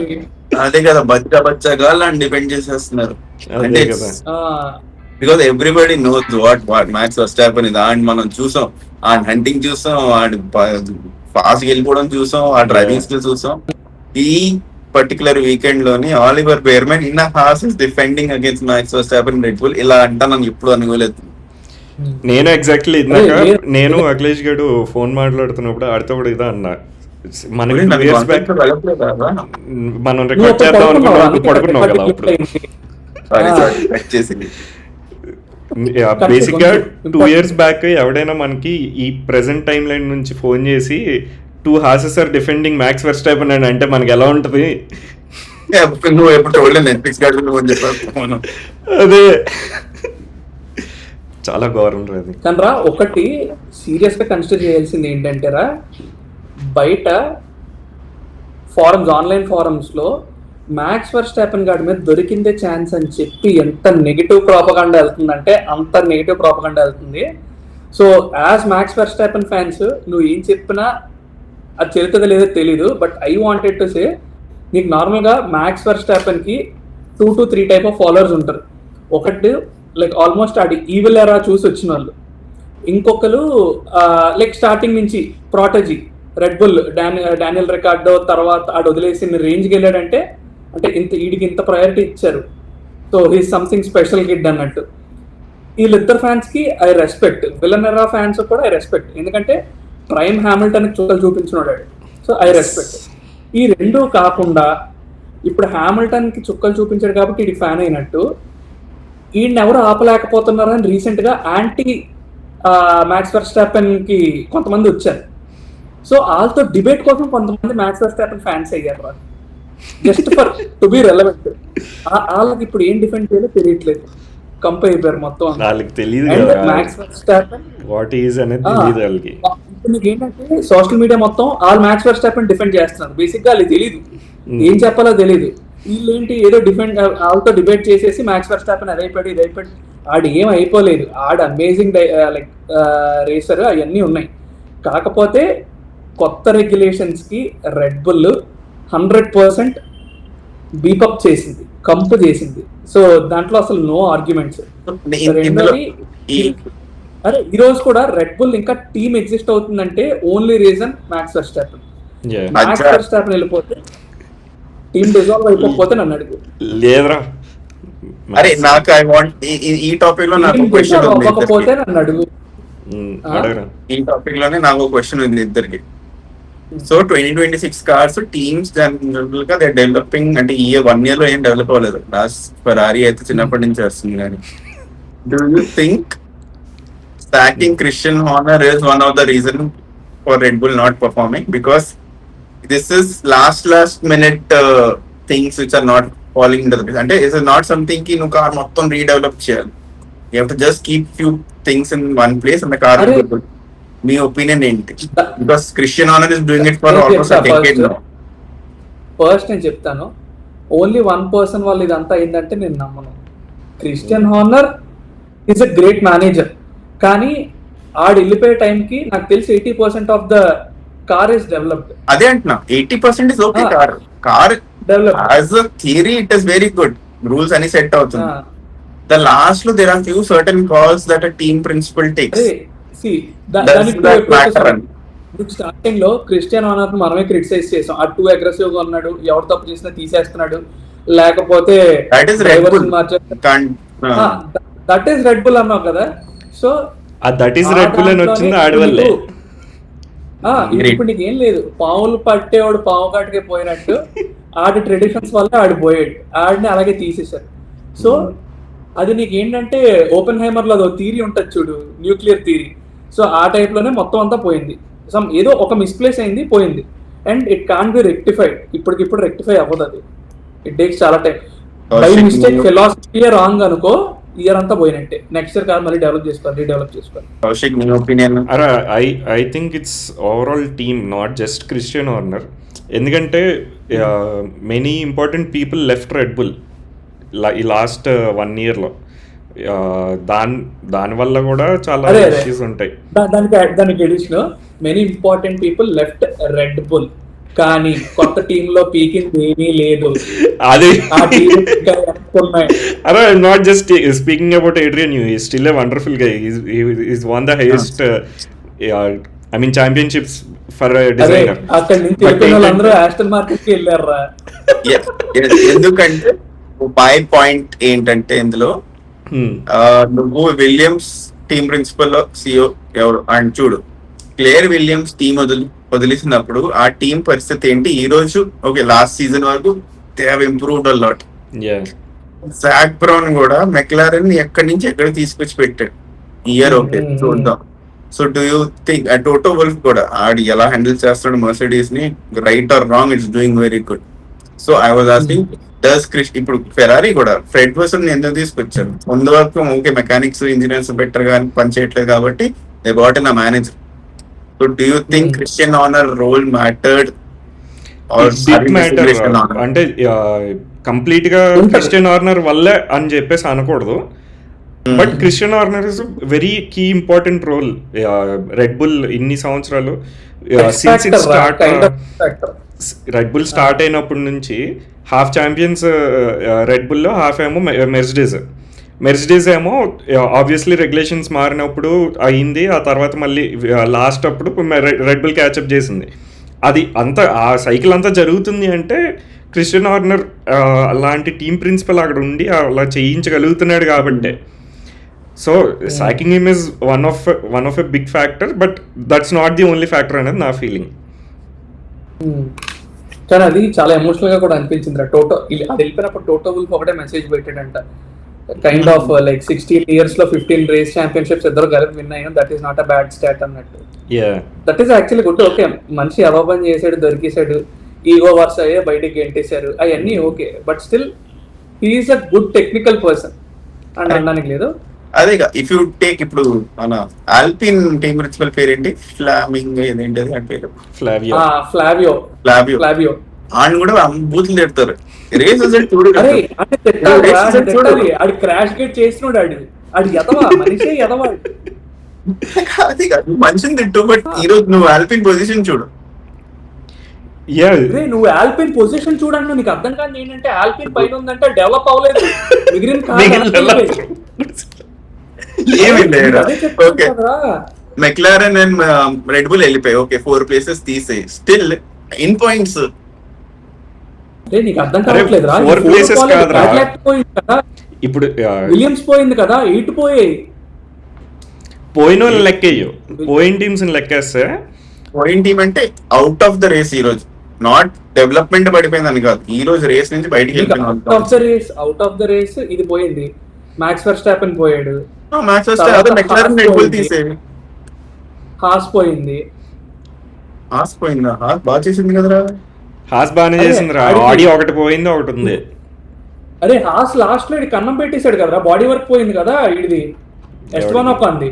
అదే కదా, బచ్చగా అని డిపెండ్ చేసేస్తున్నారు. అదే కదా. Because everybody knows what max Verstappen ఇది. అండ్ మనం చూసాం, ఆ హంటింగ్ చూసాం, ఆడి ఫాస్ట్ వెళ్ళిపోవడం చూసాం, ఆ డ్రైవింగ్ స్కిల్ చూసాం. ఈ పర్టికులర్ వీకెండ్ లోని Oliver Bearman in Haas is defending against Max Verstappen Red Bull. ఇలా అంటా నన్ను ఎప్పుడు అనుకోలేదు. నేను ఎగ్జాక్ట్లీ ఇందాక నేను అఖిలేష్ గడు ఫోన్ మాట్లాడుతున్నప్పుడు ఆడితో కూడా ఇదా అన్నా, మనకి 2 years back మనం రికార్డ్ చేద్దాం అనుకున్నాం, పడుకున్నాం కదా అప్పుడు. బేసిక్ గా 2 years బ్యాక్ ఎవడైనా మనకి ఈ ప్రెసెంట్ టైం లైన్ నుంచి ఫోన్ చేసి 2 horses are defending Max Verstappen అని అంటే మనకి ఎలా ఉంటది? నువ్వు ఎప్పుడు చూడలేదు నెట్ఫ్లిక్స్ అని చెప్పాను. అదే చాలా ఘోరం రాదు. కానీ రా, ఒకటి సీరియస్ గా కన్సిడర్ చేయాల్సింది ఏంటంటే రా, బయట ఫారమ్స్, ఆన్లైన్ ఫారమ్స్ లో మ్యాక్స్ వెర్స్టాపెన్ గాడి మీద దొరికిందే ఛాన్స్ అని చెప్పి ఎంత నెగిటివ్ ప్రాపగాండా వెళ్తుందంటే అంత నెగిటివ్ ప్రాపగాండా వెళ్తుంది. So as max Verstappen fans నువ్వు ఏం చెప్పినా అది చెల్లుతుందో లేదో తెలీదు. But I wanted to say, నీకు నార్మల్గా మ్యాక్స్ వెర్స్టాపెన్ కి 2 to 3 టైప్ ఆఫ్ ఫాలోవర్స్ ఉంటారు. ఒకటి లైక్ ఆల్మోస్ట్ అది ఈవిల్ ఎరా చూసి వచ్చిన వాళ్ళు, ఇంకొకరు లైక్ స్టార్టింగ్ నుంచి ప్రాటజీ, రెడ్ బుల్, డానియల్ రికార్డో, తర్వాత ఆడు వదిలేసి రేంజ్కి వెళ్ళాడంటే అంటే వీడికి ఇంత ప్రయారిటీ ఇచ్చారు, so he's something special kid అన్నట్టు. వీళ్ళిద్దరు ఫ్యాన్స్ కి ఐ రెస్పెక్ట్, విలనెరా ఫ్యాన్స్ కూడా ఐ రెస్పెక్ట్, ఎందుకంటే ప్రైమ్ హ్యామిల్టన్ చుక్కలు చూపించినాడు. So I respect. ఈ రెండు కాకుండా ఇప్పుడు హ్యామిల్టన్ కి చుక్కలు చూపించాడు కాబట్టి ఇది ఫ్యాన్ అయినట్టు, ఈయన ఎవరు ఆపలేకపోతున్నారని రీసెంట్ గా యాంటీ మ్యాక్స్ వెర్స్టాపెన్ కి కొంతమంది వచ్చారు. సో వాళ్ళతో డిబేట్ కోసం కొంతమంది మ్యాక్స్ వెర్స్టాపెన్ ఫ్యాన్స్ అయ్యారు, just for to be relevant. వాళ్ళకి ఇప్పుడు ఏం డిఫెండ్ చేయాలో తెలియట్లేదు, కంప్ అయిపోయారు మొత్తం. వాళ్ళకి తెలియదు మ్యాక్స్ వెర్స్టాపెన్ వాట్ ఈజ్ అనేది తెలియదు వాళ్ళకి. మీకు ఏంటంటే సోషల్ మీడియా మొత్తం ఆల్ మ్యాక్స్ వెర్స్టాపెన్ డిఫెండ్ చేస్తున్నారు. బేసిక్ గా వాళ్ళకి తెలియదు, ఏం చెప్పాలో తెలియదు. వీళ్ళేంటి ఏదో డిఫెండ్ వాళ్ళతో డిబేట్ చేసేసి మ్యాక్స్ వెర్స్టాపెన్ అదైపోయాడు ఇదైపోయాడు. ఆడు ఏం అయిపోలేదు, ఆడు అమేజింగ్ లైక్ రేసర్, అవన్నీ ఉన్నాయి. కాకపోతే కొత్త రెగ్యులేషన్స్ కి రెడ్ బుల్ 100% బీపప్ చేసింది, కంపు చేసింది. సో దాంట్లో అసలు నో ఆర్గ్యుమెంట్స్. అరే ఈ రోజు కూడా రెడ్ బుల్ ఇంకా టీమ్ ఎగ్జిస్ట్ అవుతుందంటే only reason max Verstappen. Max Verstappen వెళ్ళిపోతే టీమ్ డిజాల్వ్ అయిపోతే నన్ను అడుగు. లేదురా, అరే నాకు ఐ వాంట్ ఈ టాపిక్ లో నాకు క్వశ్చన్ ఉంది. అవ్వకపోతే నన్ను అడుగు. ఈ టాపిక్ లోనే నాకు ఒక క్వశ్చన్ ఉంది ఇద్దరికి. సో 2026 కార్స్ టీమ్స్ జనరల్ గా దే డెవలపింగ్, అంటే ఈ 1 year లో ఏం డెవలప్ అవ్వలేదు. లాస్ట్ ఫెరారీ అయితే చిన్నప్పటి నుంచి వస్తుంది. కానీ do you think sacking Christian Horner is one of the reason for Red Bull not performing? Because this is last minute things which are not falling into the place. And it is not something ki nu car mottham redevelop cheyali. You have to just keep few things in one place and the car will be good. Me opinion enti? Because Christian Horner is doing it for almost a decade now. First నేను చెప్తాను, only 1% వాళ్ళు ఇదంతా అయిందంటే నేను నమ్మను. Christian Horner is a great manager, కానీ ఆడు వెళ్ళిపోయే టైంకి నాకు తెలిసి 80% of the car is developed. అదే అంటున్నా, 80% is okay. Car develop as a theory it is very good, rules అన్ని సెట్ అవుతుంది. ద లాస్ట్ లో there are few certain calls that a team principal takes. Starting లో Christian Horner మనమే criticize చేసాం, ఆ two aggressive గా ఉన్నాడు, ఎవరు తప్పు చేసినా తీసేస్తున్నాడు, లేకపోతే దట్ ఈస్ రెడ్ బుల్ అన్నావు కదా. So that is red bull అని వచ్చింది ఆడి వల్లే. ఇప్పుడు నీకు ఏం లేదు, పావులు పట్టేవాడు పావు కాటికే పోయినట్టు ఆడి ట్రెడిషన్స్ వల్ల ఆడి పోయాడు, ఆడిని అలాగే తీసేశారు. సో అది నీకు ఏంటంటే ఓపెన్ హైమర్ లో అదో థియరీ ఉంటుంది చూడు, న్యూక్లియర్ థియరీ. సో ఆ టైప్ లోనే మొత్తం అంతా పోయింది. ఏదో ఒక మిస్ప్లేస్ అయింది, పోయింది. And it can be rectified. ఇప్పటికిప్పుడు రెక్టిఫై అవ్వదు అది, ఇట్ టేక్స్ చాలా time. By Kaushik, mistake philosophy wrong అనుకో, ఇయర్ అంతా పోయినట్టే. నెక్స్ట్ ఇయర్ కాదు మళ్ళీ డెవలప్ చేసుకోవాలి, రీడెవలప్ చేసుకోవాలి. కౌశిక్ నీ opinion? I think it's overall team, not just Christian Horner. ఎందుకంటే many important people left Red Bull ఈ లాస్ట్ 1 yearలో. దానివల్ల కూడా చాలా ఇష్యూస్ ఉంటాయి. దానికి edition many important people left Red Bull, కానీ కొత్త టీమ్ లో పీకింగ్ ఏమీ లేదు. అది ఆ team ఇంకా వెనక్కున్నాయి. అరే not just speaking about Adrien new, is still a wonderful guy. Is one the highest I mean championships for designer. అక్కడ నుంచి వెళ్ళిన వాళ్ళందరూ ఆస్టన్ మార్కెట్ కి వెళ్ళారా? ఎందుకంటే మై పాయింట్ ఏంటంటే ఇందులో నువ్వు విలియమ్స్ టీమ్ ప్రిన్సిపల్ సిఓ ఎవరు అని చూడు. క్లేర్ విలియమ్స్ టీం వదిలేసినప్పుడు ఆ టీం పరిస్థితి ఏంటి ఈ రోజు? ఓకే, లాస్ట్ సీజన్ వరకు they have improved a lot. Jack brown కూడా మెక్లారెన్ ఎక్కడి నుంచి ఎక్కడ తీసుకొచ్చి పెట్టాడు ఇయర్. ఓకే చూద్దాం. So do you think toto wolf కూడా ఆడి ఎలా హ్యాండిల్ చేస్తాడు మర్సిడీస్ ని, right are wrong, it's doing very good. So I was asking ఇప్పుడు ఫెరారీ కూడా ఫ్రెడ్ పర్సన్ ఎందుకు తీసుకొచ్చారు? ముందు వరకు ఓకే మెకానిక్స్ ఇంజనీర్స్ బెటర్ గా పనిచేయట్లేదు కాబట్టి they bought in a manager. So do you think Christian Horner role mattered? అంటే కంప్లీట్ గా క్రిస్టియన్ హార్నర్ వల్లే అని చెప్పేసి అనకూడదు. But Christian Horner is very key important role Red Bull ఇన్ని సంవత్సరాలు. Since it start Red Bull start అయినప్పటి నుంచి హాఫ్ ఛాంపియన్స్ రెడ్ బుల్లో, హాఫ్ ఏమో మెర్సిడీస్ ఏమో ఆబ్వియస్లీ రెగ్యులేషన్స్ మారినప్పుడు అయింది. ఆ తర్వాత మళ్ళీ లాస్ట్ అప్పుడు రెడ్ బుల్ క్యాచప్ చేసింది. అది అంతా ఆ సైకిల్ అంతా జరుగుతుంది అంటే క్రిస్టియన్ హార్నర్ అలాంటి టీమ్ ప్రిన్సిపల్ అక్కడ ఉండి అలా చేయించగలుగుతున్నాడు కాబట్టి. So sacking him is one of a big factor, but that's not the only factor అనేది నా ఫీలింగ్. కానీ అది చాలా ఎమోషనల్ గా కూడా అనిపించింది. టోటో అది వెళ్ళిపోయినప్పుడు టోటో వుల్ఫ్ ఒకటే మెసేజ్ పెట్టాడంట, కైండ్ ఆఫ్ లైక్ 16 years లో 15 రేస్ ఛాంపియన్షిప్స్ ఇద్దరు కలిపి విన్ అయ్యాం, that is not a bad stat అన్నట్టు. That is actually good. Okay, మనిషి అవబన్ చేసాడు, దొరికేసాడు, ఈగో వర్స్ అయ్యే బయటికి గెంటేశారు, అవన్నీ okay, but still he's a good technical person అని అనడానికి లేదు. అదే ఇఫ్ యూ టేక్ ఇప్పుడు మన ఆల్పిన్ టీమ్ ప్రిన్సిపల్ పేరేంటి? ఫ్లామింగ్ ఏదేంటి అని పేరు? ఫ్లావియో. ఆయన కూడా బూతులు తిడతారు. రేస్ చూడు, ఆడి క్రాష్ గేట్ చేసినాడు, ఆడి ఎదవా మనిషి, ఎదవా. అది కాదు మనిషిని తిట్టు, బట్ ఈ రోజు నువ్వు ఆల్పిన్ పొజిషన్ చూడు. నువ్వు ఆల్పిన్ పొజిషన్ చూడండి, నీకు అర్థం కాదు ఏంటంటే ఆల్పిన్ పైన ఉందంటే డెవలప్ అవ్వలేదు, మిగిలిన మెక్లారెన్ అండ్ రెడ్ బుల్ వెళ్ళిపోయి ఓకే 4 places తీసేయి, స్టిల్ ఇన్ పాయింట్స్. నీకు అర్థం కావట్లేదు. ఇప్పుడు విలియమ్స్ పోయింది కదా, 8 పోయాయి. పోయిన వాళ్ళు లెక్కయ్యో, పోయిన టీమ్స్ లెక్కేస్తే పోయిన టీమ్ అంటే అవుట్ ఆఫ్ ద రేస్ ఈ రోజు, నాట్ డెవలప్మెంట్ పడిపోయిందని కాదు, ఈ రోజు రేస్ నుంచి బయటికి అవుట్ ఆఫ్ ద రేస్ ఇది పోయింది. మ్యాక్స్ వెర్స్టాపెన్ పోయాడు, హాస్ పోయింది. హాస్ పోయిందా? హాస్ బాగా చేసింది కదరా. హాస్ బాగానే చేసింది రా. ఆడి ఒకటి పోయింది, ఒకటి ఉంది. అరే హాస్ లాస్ట్ లో కన్నం పెట్టేశాడు కదరా, బాడీ వర్క్ పోయింది కదా ఇది. ఎస్టోన్ ఒక అంది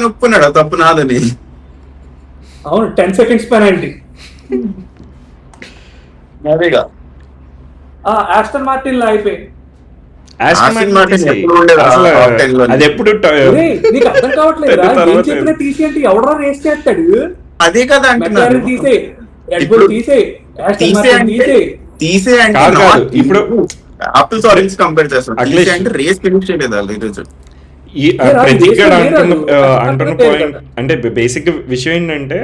ఒప్పుకున్నాడు తప్పు నాదని. అవును, 10 seconds పెనాల్టీ. అదేగా ఆస్టన్ మార్టిన్ లో అయిపోయింది. అది ఎప్పుడు నీకు అర్థం కావట్లేదు, ఏం చెప్పినా తీసి అంటే ఎవడో రేస్ చేస్తాడు. అదే కదా తీసే ఇప్పుడు ఆపిల్స్ ఆరెంజ్ కంపేర్ చేస్తాం అంటే రేస్ ఫినిష్ చేయలేదు ఈరోజు. అంటున్న పాయింట్ అంటే బేసిక్ విషయం ఏంటంటే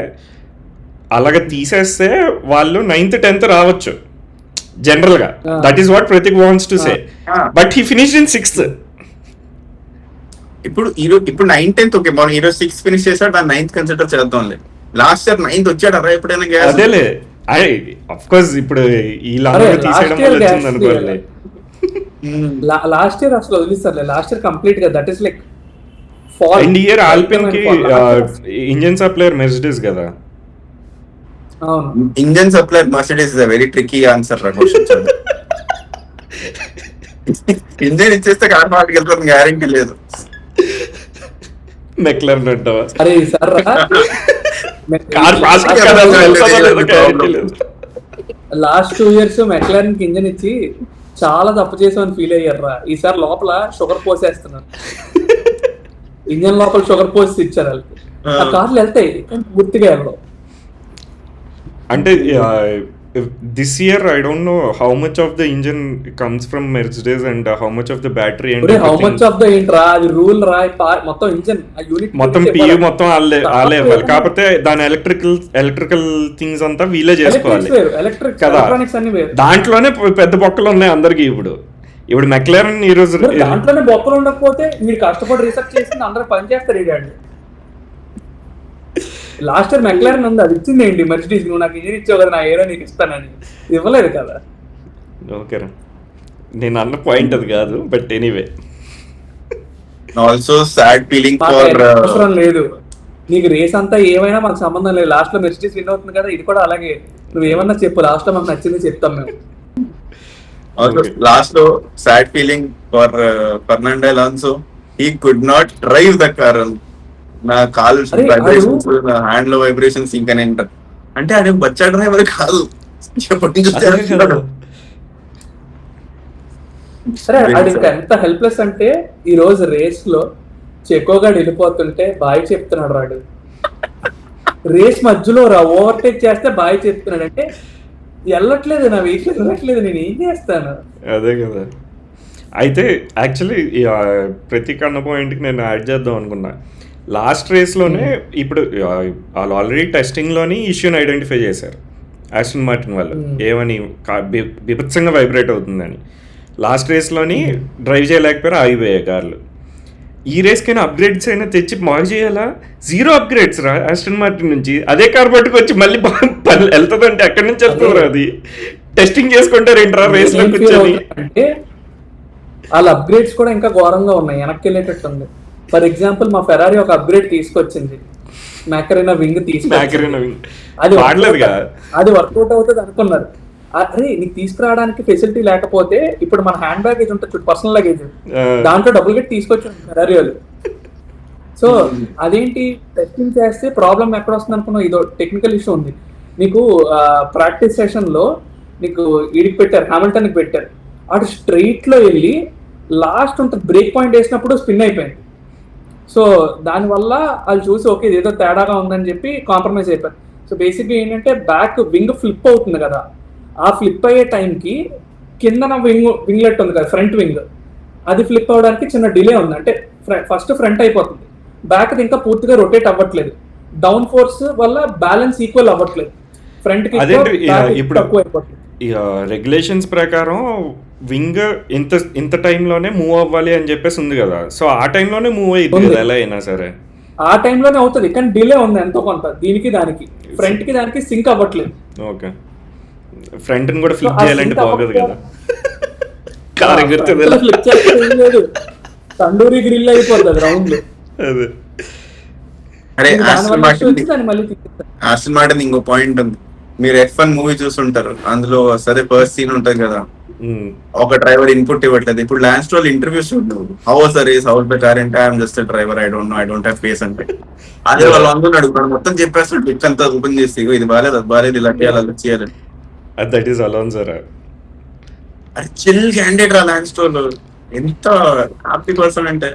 అలాగ తీసేస్తే వాళ్ళు 9th 10th రావచ్చు జనరల్ గా. That is what Prateek wants to say, but he finished in 6th. ఇప్పుడు 9th 10th ఓకే, మనం ఈరోజు 6th ఫినిష్ చేసాడు, దాన్ని 9th కన్సిడర్ చేద్దాంలే. లాస్ట్ ఇయర్ 9th వచ్చాడు అరా ఎప్పుడైనా? అదేలే, అఫ్ కోర్స్ ఇప్పుడు ఈ లాంగ్ తీసేయడం వల్ల వచ్చింది అనుకోలే. లాస్ట్ ఇయర్ అసలు వదిలిస్తారులే, లాస్ట్ ఇయర్ కంప్లీట్ గా that is like fall. And year Right alpine కి and fall. Engine supplier Mercedes కదా. అవును. Engine supplier Mercedes is a very tricky answer రా క్వశ్చన్. ఇంజన్ ఇచ్చేస్తే కార్ మార్కెట్ వెళ్తుంది గ్యారెంటీ లేదు. మెక్లెరన్ అంటావా? అరే ఈసారి కార్ ఫాస్ట్ కదా, వెళ్తుందో లేదో గ్యారెంటీ లేదు. లాస్ట్ 2 years మెక్లారెన్ కి ఇంజన్ ఇచ్చి చాలా తప్పు చేసామని ఫీల్ అయ్యారా. ఈసారి లోపల షుగర్ పోసేస్తున్నారు. ఇంజన్ లోపల షుగర్ పోసి ఇచ్చారు వాళ్ళకి. ఆ కార్లు వెళ్తాయి కానీ పూర్తిగా వెళ్ళవు. అంటే this year I don't know how much of the engine comes from Mercedes and how much of the battery and how much of the ఏంట్రా అది రూల్ రా. మొత్తం ఇంజన్ యూనిట్ మొత్తం పియు మొత్తం వాళ్ళే ఇవ్వాలి. కాకపోతే దాని ఎలక్ట్రికల్ థింగ్స్ అంతా వీలే చేసుకోవాలి కదా. దాంట్లోనే పెద్ద బొక్కలు ఉన్నాయి అందరికి. ఇప్పుడు మెక్లారెన్ ఈ రోజు దాంట్లోనే బొక్కలు ఉండకపోతే మీరు కష్టపడి రీసెర్చ్ చేసి అందరూ పని చేస్తారు. ఇదండి లాస్ట్ ఇయర్ మెక్లారెన్ ఉంది, అది ఇచ్చింది ఏంటి మెర్సిడీస్. నువ్వు నాకు ఇంజన్ ఇచ్చావు కదా, నా ఏరో నీకు ఇస్తానని. ఇవ్వలేదు కదా. ఓకేరా, నేను అన్న పాయింట్ అది కాదు, but anyway. Also sad feeling for అవసరం లేదు నీకు. రేస్ అంతా ఏమైనా మనకు సంబంధం లేదు. లాస్ట్ లో మెర్సిడీస్ విన్ అవుతుంది కదా, ఇది కూడా అలాగే. నువ్వు ఏమన్నా చెప్పు, లాస్ట్ లో మనకు నచ్చింది చెప్తాం మేము. లాస్ట్ లో sad feeling for Fernando Alonso. He could not drive the car. నా కాల్ వైబ్రేషన్స్, నా హ్యాండ్ లో వైబ్రేషన్స్ ఇంకా నేను అంటే అది బచ్చా డ్రైవర్ కాదు. సరే అది ఇంకా ఎంత హెల్ప్లెస్ అంటే ఈ రోజు రేస్ లో చెకోగాడు వెళ్ళిపోతుంటే బాయ్ చెప్తున్నాడు రాడు. రేస్ మధ్యలో ఓవర్టేక్ చేస్తే బాయ్ చెప్తున్నాడు. అంటే వెళ్ళట్లేదు, నా వెహికల్ వెళ్ళట్లేదు, నేను ఏం చేస్తాను? అదే కదా. అయితే యాక్చువల్లీ ప్రతి కన్న పాయింట్కి నేను యాడ్ చేద్దాం అనుకున్నా. లాస్ట్ రేస్లోనే ఇప్పుడు వాళ్ళు ఆల్రెడీ టెస్టింగ్లోని ఇష్యూని ఐడెంటిఫై చేశారు ఆస్టన్ మార్టిన్ వాళ్ళు. ఏమని బిభత్సంగా వైబ్రేట్ అవుతుందని. లాస్ట్ రేస్లోని డ్రైవ్ చేయలేకపోయారు, ఆగిపోయాయి కార్లు. ఈ రేస్కైనా అప్గ్రేడ్స్ అయినా తెచ్చి బాగు చేయాలా? 0 అప్గ్రేడ్స్ రా ఆస్టన్ మార్టిన్ నుంచి. అదే కార్ పట్టుకొచ్చి మళ్ళీ వెళ్తుందంటే ఎక్కడి నుంచి వెళ్తుంది? అది టెస్టింగ్ చేసుకుంటారు ఏంట్రా రేస్లో కూర్చొని. అంటే వాళ్ళ అప్గ్రేడ్స్ కూడా ఇంకా ఘోరంగా ఉన్నాయి, వెనక్కి వెళ్ళేటట్టు ఉంది. ఫర్ ఎగ్జాంపుల్ మా ఫెరారీ ఒక అప్గ్రేడ్ తీసుకొచ్చింది, మ్యాకరీనా వింగ్ తీసుకొచ్చింది. అది వర్కౌట్ అవుతుంది అనుకున్నారు. అరే నీకు తీసుకురావడానికి ఫెసిలిటీ లేకపోతే ఇప్పుడు మన హ్యాండ్ బ్యాగేజ్ ఉంటుంది, పర్సనల్ లగేజ్, దాంట్లో డబుల్ గెట్ తీసుకొచ్చారు ఫెరారీ వాళ్ళు. సో అదేంటి టెస్టింగ్ చేస్తే ప్రాబ్లం ఎక్కడ వస్తుంది అనుకున్నావు? ఇదో టెక్నికల్ ఇష్యూ ఉంది. నీకు ప్రాక్టీస్ సెషన్ లో నీకు ఈడికి పెట్టారు, హామిల్టన్కి పెట్టారు. అటు స్ట్రైట్ లో వెళ్ళి లాస్ట్ ఉంటుంది బ్రేక్ పాయింట్ వేసినప్పుడు స్పిన్ అయిపోయింది. సో దానివల్ల వాళ్ళు చూసి ఓకే ఏదో తేడాగా ఉందని చెప్పి కాంప్రమైజ్ అయిపోయారు. సో బేసిక్గా ఏంటంటే బ్యాక్ వింగ్ ఫ్లిప్ అవుతుంది కదా, ఆ ఫ్లిప్ అయ్యే టైంకి కిందన వింగ్లెట్ ఉంది కదా, ఫ్రంట్ వింగ్, అది ఫ్లిప్ అవడానికి చిన్న డిలే ఉంది. అంటే ఫస్ట్ ఫ్రంట్ అయిపోతుంది, బ్యాక్ ఇంకా పూర్తిగా రొటేట్ అవ్వట్లేదు. డౌన్ ఫోర్స్ వల్ల బ్యాలెన్స్ ఈక్వల్ అవ్వట్లేదు, ఫ్రంట్ కి తక్కువ అయిపోతుంది. రెగ్యులేషన్స్ ప్రకారం వింగ్ ఇంత టైంలోనే మూవ్ అవ్వాలి అని చెప్పేసి ఉంది కదా. సో ఆ టైంలోనే మూవ్ అయ్యింది కదా ఎలా అయినా సరే. ఆ టైంలోనే అవుతుంది, కానీ డిలే ఉంది ఎంతో కొంత. దీనికి దానికి ఫ్రంట్ కి దానికి సింక్ అవ్వట్లేదు. ఓకే, ఫ్రంట్ ని కూడా ఫ్లిప్ చేయాలంటే బాగోదు కదా. కార్ ఎగురుతుంది, ఫ్లిప్ చేస్తే లేదు, తండూరి గ్రిల్ అయిపోతుంది రౌండ్. అదే. అరే ఆస్టన్ మార్టిన్ ఇంకో పాయింట్ ఉంది. మీరు F1 మూవీ చూసుంటారు, అందులో సరే ఫస్ట్ సీన్ ఉంటది కదా, ఒక డ్రైవర్ ఇన్పుట్ ఇవ్వట్లేదు. ఇప్పుడు లాస్ట్ రోల్ ఇంటర్వ్యూస్ చూడు, how was the race, how was the car అంటే I'm just driver, I don't know, I don't have face అంటే. అదే వాళ్ళు అందరూ అడుగుతాడు, మొత్తం చెప్పేస్తాడు, పిక్ అంతా ఓపెన్ చేసి ఇది బాలేదు, అది బాలేదు, ఇలా చేయాలి, అలా చేయాలి. That is Alonso. అది చిల్ క్యాండిడేట్ రా లాస్ట్ రోల్. ఎంత హ్యాపీ పర్సన్ అంటే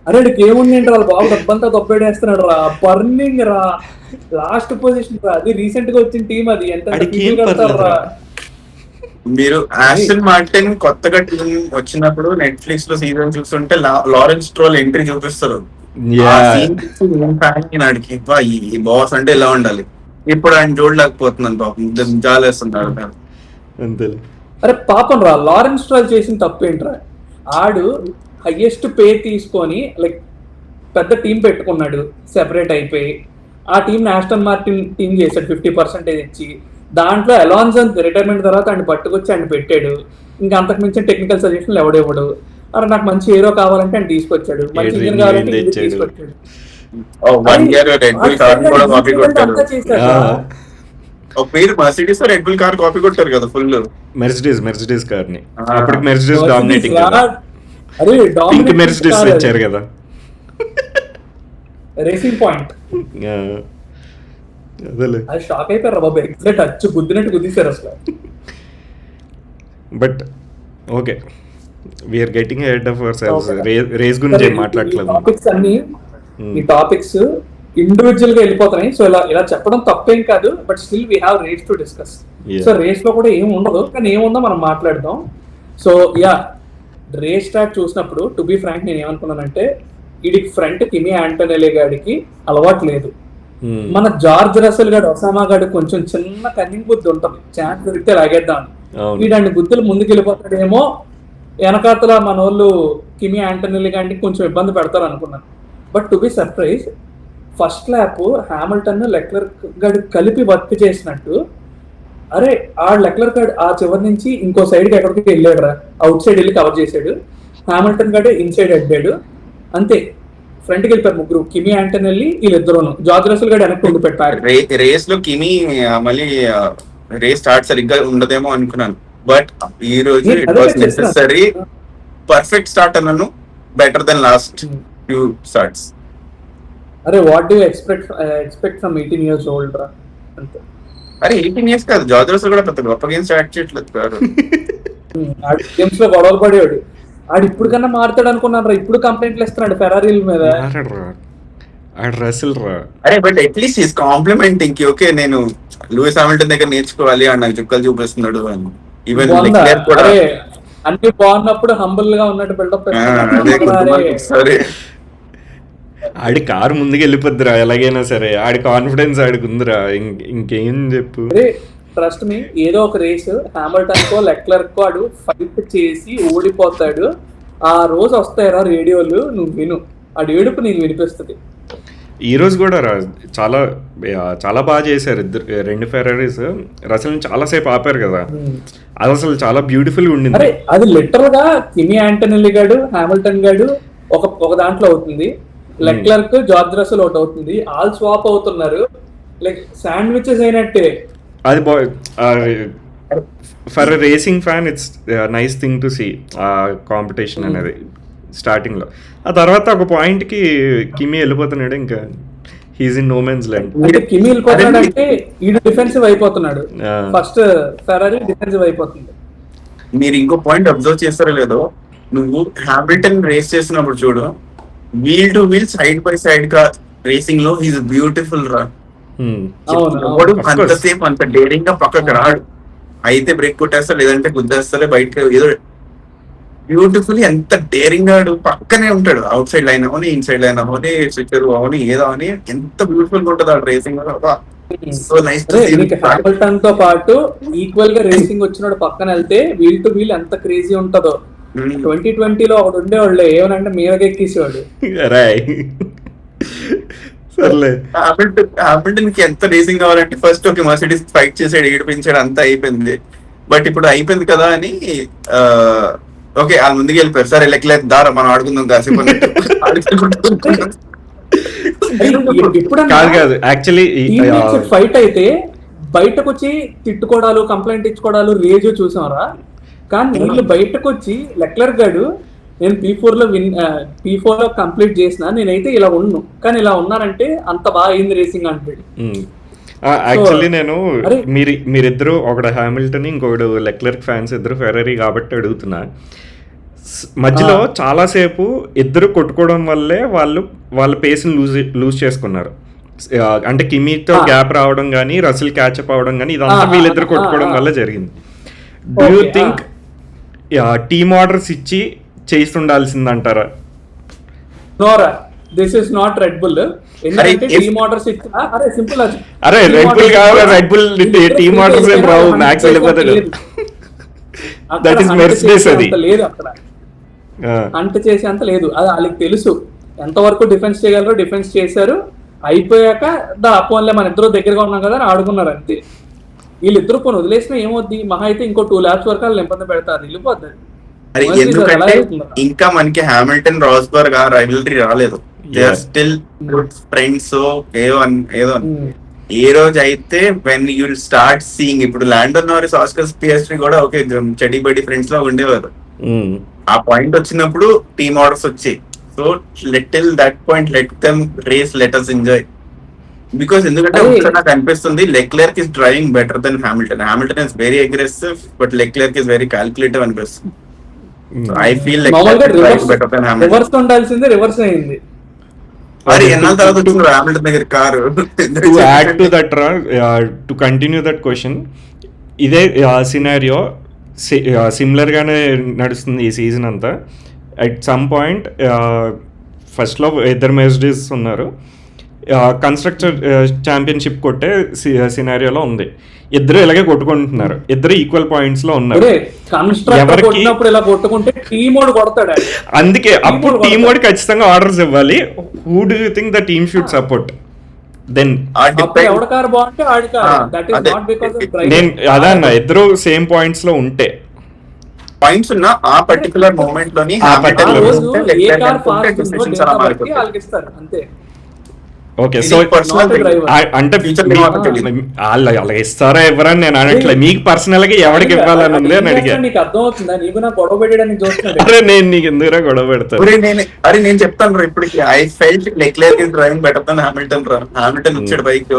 అరే ఏముంది అంటే వాళ్ళు బాబు డబ్బంతా దొబ్బేడేస్తున్నాడు రా, బర్నింగ్ రా, లాస్ట్ పొజిషన్ రా. అది రీసెంట్ గా వచ్చిన టీం, అది ఎంత కడతారా. మీరు ఆస్టన్ మార్టిన్ కొత్తగా టీం వచ్చినప్పుడు నెట్ఫ్లిక్స్ లో సీజన్ చూస్తుంటే లారెన్స్ స్ట్రోల్ ఎంట్రీ చూపిస్తారు. నాడికి ఈ బాస్ అంటే ఎలా ఉండాలి, ఇప్పుడు ఆయన చూడలేకపోతున్నాను పాపం, జాలేస్తున్నాడు. అరే పాపం రా, లారెన్స్ స్ట్రోల్ చేసిన తప్పేంట్రా, ఆడు హైయెస్ట్ పే తీసుకొని లైక్ పెద్ద టీం పెట్టుకున్నాడు, సెపరేట్ అయిపోయి ఆ టీం ఆస్టన్ మార్టిన్ టీం చేశాడు 50% ఇచ్చి. దాంట్లో అలోన్సో రిటైర్మెంట్ తర్వాత ఆయన పట్టుకొచ్చి ఆయన పెట్టాడు. ఇంకా అంతకు మించిన టెక్నికల్ సజెషన్లు ఎవడేవాడు. అరే నాకు మంచి హీరో కావాలంటే ఆయన తీసుకొచ్చాడు, మంచి Adrian ఇంజన్ కావాలంటే Newey ఇంజిన్ తెచ్చాడు. తీసుకొచ్చాడు. 1 year రెడ్ బుల్ కార్ కూడా కాపీ అంతా కొట్టారు. చేశాడు. ఒక పేరు Mercedes red bull car copy కొట్టారు కదా ఫుల్. మెర్సిడీస్ కార్ని అప్పటికి మెర్సిడీస్ Mercedes డామినేటింగ్ రా- కదా, అరే పింక్ dominant మెర్సిడీస్ car తెచ్చారు కదా. Racing point. ఆ, అదేలే. అది షాక్ అయిపోయారు బాబు, ఎగ్జాక్ట్ అచ్చు గుద్దినట్టు గుద్దిశారు అసలు. But okay, we're getting head of our selves. Okay. Race గురించి ఏం సరే, మాట్లాడలేదు. ఈ టాపిక్స్ అన్ని ఈ టాపిక్స్ ఇండివిజువల్ గా వెళ్ళిపోతున్నాయి. సో ఇలా చెప్పడం తప్పేం కాదు, but still we have race to discuss. Yeah. So race లో కూడా ఏం ఉండదు, కానీ ఏముందో మనం మాట్లాడదాం. సో యా, రేస్ ట్రాక్ చూసినప్పుడు టు బి ఫ్రాంక్ నేను ఏమనుకున్నానంటే, వీడికి ఫ్రంట్ కిమి ఆంటోనెల్లీ గాడికి అలవాటు లేదు. Hmm. మన జార్జ్ రసెల్ గాడు, ఒసామా గాడు కొంచెం చిన్న కన్నింగ్ బుద్ధి ఉంటుంది, ఛాన్స్ దొరికితే లాగేద్దాం. అవును. వీడాన్ని గుద్దులు ముందుకు వెళ్ళిపోతాడేమో, వెనకాతల మన వాళ్ళు కిమి ఆంటోనెల్లీ గాడికి కొంచెం ఇబ్బంది పెడతారు అనుకున్నాను. But to be surprise, first lap Hamilton Leclerc గాడు కలిపి వర్క్ చేసినట్టు, అరే ఆ లెక్లర్క్ గాడు ఆ చివరి నుంచి ఇంకో సైడ్కి ఎక్కడికి వెళ్ళాడు రా, అవుట్ సైడ్ వెళ్ళి కవర్ చేశాడు. హ్యామిల్టన్ గాడు ఇన్సైడ్ అడ్డాడు, అంతే. ఫ్రంట్కి వెళ్ళిపోయారు ముగ్గురు, కిమి ఆంటోనెల్లీ వీళ్ళిద్దరూను. జార్జ్ రసెల్ గాడు వెనక్కి ఉండిపెట్టాడు. రేస్ లో కిమి మళ్ళీ రేస్ స్టార్ట్ సరిగ్గా ఉండదేమో అనుకున్నాను, బట్ ఈ రోజు it was necessary. Perfect start అన్నాను, better then last few starts. అరే what do expect from 18 years old రా, అంతే. అరే 18 years కాదు, జార్జ్ రసెల్ కూడా పెద్ద గొప్ప గేమ్ స్టార్ట్ చేయట్లేదు కాదు. గేమ్స్ లో గొడవలు పడేవాడు. ఆడు ఇప్పుడు కన్నా మారుతాడు అనుకున్నాను రా, ఇప్పుడు కంప్లైంట్లు ఇస్తున్నాడు ఫెరారీల మీద. మాట్లాడరా, ఆడు రసెల్ రా. అరే బట్ అట్లీస్ట్ ఈస్ కాంప్లిమెంటింగ్ కి, ఓకే నేను లూయిస్ హామిల్టన్ దగ్గర నేర్చుకోవాలి అని నాకు చుక్కలు చూపిస్తున్నాడు అని. ఈవెన్ బాగుందా? లెక్లెర్ కూడా అరే అన్ని బాగున్నప్పుడు హంబుల్ గా ఉన్నట్టు బిల్డప్ అదే కొంతమంది సరే. ఆడి కారు ముందుకు వెళ్ళిపోద్దిరా ఎలాగైనా సరే, ఆడి కాన్ఫిడెన్స్ ఆడికి ఉందిరా. ఇంకేం చెప్పు. అరే ట్రస్ట్ మీ, ఏదో ఒక రేస్ హ్యామిల్టన్ కో లెక్లర్క్ కో ఆడు ఫైట్ చేసి ఓడిపోతాడు. ఆ రోజు వస్తాయరా రేడియోలు, నువ్వు విను, ఆడు ఏడుపు నీకు వినిపిస్తుంది. ఈ రోజు కూడా రా చాలా చాలా బాగా చేశారు ఇద్దరు, రెండు ఫెరారీస్ రసల్ని చాలాసేపు ఆపారు కదా, అది అసలు చాలా బ్యూటిఫుల్ ఉండింది. అరే అది లిటరల్ గా కిమి ఆంటోనెల్లీ గాడు హ్యామిల్టన్ గాడు ఒక దాంట్లో అవుతుంది, లెక్లర్క్ జార్జ్ రసెల్ ఒకటి అవుతుంది, ఆల్ స్వాప్ అవుతున్నారు లైక్ శాండ్విచెస్ అయినట్టే. అది for racing fan it's nice thing to see ఆ కాంపిటీషన్ అనేది స్టార్టింగ్ లో. ఆ తర్వాత ఒక పాయింట్ కి కిమి వెళ్ళిపోతున్నాడు, ఇంకా he's in no man's land. అంటే కిమి వెళ్ళిపోతున్నాడు అంటే ఈడు డిఫెన్సివ్ అయిపోతున్నాడు, Yeah. ఫస్ట్ ఫెరారీ డిఫెన్సివ్ అయిపోతుంది. మీరు ఇంకో పాయింట్ అబ్జర్వ్ చేస్తారో లేదో, నువ్వు హ్యామిల్టన్ రేస్ చేసినప్పుడు చూడు, wheel to wheel side by side గా రేసింగ్ లో హీస్ బ్యూటిఫుల్ రా. అవును, ఎవడు Of course. అంతసేపు అంత డేరింగ్ గా పక్కకు రాడు, అయితే బ్రేక్ కొట్టేస్తా లేదంటే గుద్దేస్తాలే బయటకు, ఏదో బ్యూటిఫుల్ ఎంత డేరింగ్ గాడు పక్కనే ఉంటాడు. అవుట్ సైడ్ లైన్ అవని, ఇన్సైడ్ లైన్ అవని, స్విచర్ అవని, ఏదో అని ఎంత బ్యూటిఫుల్ గా ఉంటుంది ఆ racing. So nice to see. Hamilton తో పాటు ఈక్వల్ గా రేసింగ్ వచ్చినోడు పక్కన వెళ్తే వీల్ టు వీల్ ఎంత క్రేజీ ఉంటదో. 2020లో ఒకడు ఉండేవాళ్ళే ఏమనంటే మీదకి ఎక్కేసేవాడు. రాయ్ సర్లే. హామిల్టన్ కి ఎంత రేసింగ్ కావాలంటే ఫస్ట్ ఒక మర్సిడీస్ ఫైట్ చేసాడు, ఏడిపించాడు, అంతా అయిపోయింది. బట్ ఇప్పుడు అయిపోయింది కదా అని ఓకే వాళ్ళ ముందుకు వెళ్ళిపోయారు. సరే లెక్కలేదు దారా మనం ఆడుకుందాం కాసేపు అన్నట్టు. కాదు యాక్చువల్లీ ఫైట్ అయితే బయటకు వచ్చి తిట్టుకోవడాలు, కంప్లైంట్ ఇచ్చుకోవడాలు రేజు చూసాంరా. కానీ వీళ్ళు బయటకు వచ్చి లెక్లర్క్ గాడు నేను P4 లో కంప్లీట్ చేసిన, నేనైతే ఇలా ఉన్నాను కానీ ఇలా ఉన్నానంటే అంత బాగా అయింది రేసింగ్ అంటాడు. యాక్చువల్లీ నేను మీరిద్దరు ఒకడు హ్యామిల్టన్ ఇంకొకడు లెక్లర్క్ ఫ్యాన్స్, ఇద్దరు ఫెరారీ కాబట్టి అడుగుతున్నా. మధ్యలో చాలాసేపు ఇద్దరు కొట్టుకోవడం వల్లే వాళ్ళ పేస్ని లూజ్ చేసుకున్నారు. అంటే కిమీతో గ్యాప్ రావడం కానీ రసెల్ క్యాచప్ అవడం కానీ ఇదంతా వీళ్ళిద్దరు కొట్టుకోవడం వల్ల జరిగింది. Do you think team orders ఇచ్చి చేస్తుండాల్సిందంటారా? నోరా, this is not Red Bull. ఎందుకంటే టీమ్ ఆర్డర్స్ ఇచ్చినా అరే సింపుల్, అరే రెడ్ బుల్ కావాలి, రెడ్ బుల్ టీమ్ ఆర్డర్స్ ఏం రావు, మ్యాక్స్ వెళ్ళిపోతాడు. దట్ ఈస్ మెర్సిడీస్, అది లేదు అక్కడ అంట చేసే అంత లేదు. అది వాళ్ళకి తెలుసు ఎంతవరకు డిఫెన్స్ చేయగలరో, డిఫెన్స్ చేశారు. అయిపోయాక పోన్లే మన ఇద్దరు దగ్గరగా ఉన్నాం కదా అని ఆడుకున్నారు అంతే. వీళ్ళిద్దరు పోనీ వదిలేసినా ఏమవుద్ది, మహా అయితే ఇంకో 2 laps వరకు వాళ్ళు ఇబ్బంది పెడతారు, వెళ్ళిపోద్ది. అరే Mercedes ఎందుకంటే ఎలా వెళ్తుందా? ఇంకా మనకి హామిల్టన్ రాస్బర్గ్ ఆ రైవలరీ రాలేదు. They are Yeah. Still good friends. ఏదో Hmm. ఏ రోజు అయితే వెన్ యూ స్టార్ట్ సీయింగ్, ఇప్పుడు ల్యాండన్ నారిస్ ఆస్కర్ పిఎస్ట్రీ కూడా ఓకే చెడి బడి ఫ్రెండ్స్ లో ఉండేవారు. Mm. ఆ పాయింట్ వచ్చినప్పుడు టీమ్ ఆర్డర్స్ వచ్చాయి. So little that point let them race, let us enjoy. Because ఎందుకంటే అరే. ఒకసారి నాకు అనిపిస్తుంది Leclerc is driving better than Hamilton. Hamilton is very aggressive but Leclerc is very calculative అనిపిస్తుంది. ఐ ఫీల్ మామూలుగా Leclerc better than Hamilton. Reverse ఉండాల్సింది reverse అయింది. మరి ఎన్నాళ్ళ తర్వాత వచ్చింది హామిల్టన్ దగ్గర car. To add to that, to continue that question, ఇదే సినారియో సిమిలర్గానే నడుస్తుంది ఈ సీజన్ అంతా. అట్ సమ్ పాయింట్ ఫస్ట్లో ఇద్దరు మెర్సిడీస్ ఉన్నారు, కన్స్ట్రక్టర్ ఛాంపియన్షిప్ కొట్టే సినారియోలో ఉంది. ఇద్దరు ఇలాగే కొట్టుకుంటున్నారు, ఇద్దరు ఈక్వల్ పాయింట్స్లో ఉన్నారు. కన్స్ట్రక్టర్ ఎవరికి- కొట్టినప్పుడు ఇలా కొట్టుకుంటే టీమ్ వాడు కొడతాడు ఆయన. అందుకే అప్పుడు Team టీం వాడికి ఖచ్చితంగా ఆర్డర్స్ ఇవ్వాలి. Who do you think the team should support then? అప్పుడు ఎవడ కారు బాగుంటే ఆడి కారు. Ah, దట్ ఈస్ అదే. నాట్ బికాస్ ఆఫ్ నేను డ్రైవింగ్. అదే అన్న, ఇద్దరు సేమ్ పాయింట్స్ లో ఉంటే పాయింట్స్ ఉన్న ఆ పర్టికులర్ మూమెంట్ లోని ఆ ఆ particular రోజు Hamilton ఏ Leclerc కార్ అనుకుంటే ఫాస్ట్ ఉందో decisions డేటా అలా బట్టి మారిపోతాయి. వాళ్ళకి ఇస్తారు అంతే. ఓకే. ఇది so personal not a thing. driver. అంటే Future మీ- లో మాత్రం తెలియదు. వాళ్ళు అలాగే ఇస్తారా ఎవరని నేను అనట్లే, మీకు పర్సనల్ గా ఎవరికి ఇవ్వాలని ఉంది అని అడిగా. నీకు అర్థం అవుతుందా? నీకు నా గొడవ పెట్టడానికి చూస్తున్నాడు. అరే నేను నీకు ఎందుకురా గొడవ పెడతాను? నేను చెప్తాను ఇప్పటికి I felt Leclerc is driving better than Hamilton. Hamilton వచ్చాడు బైక్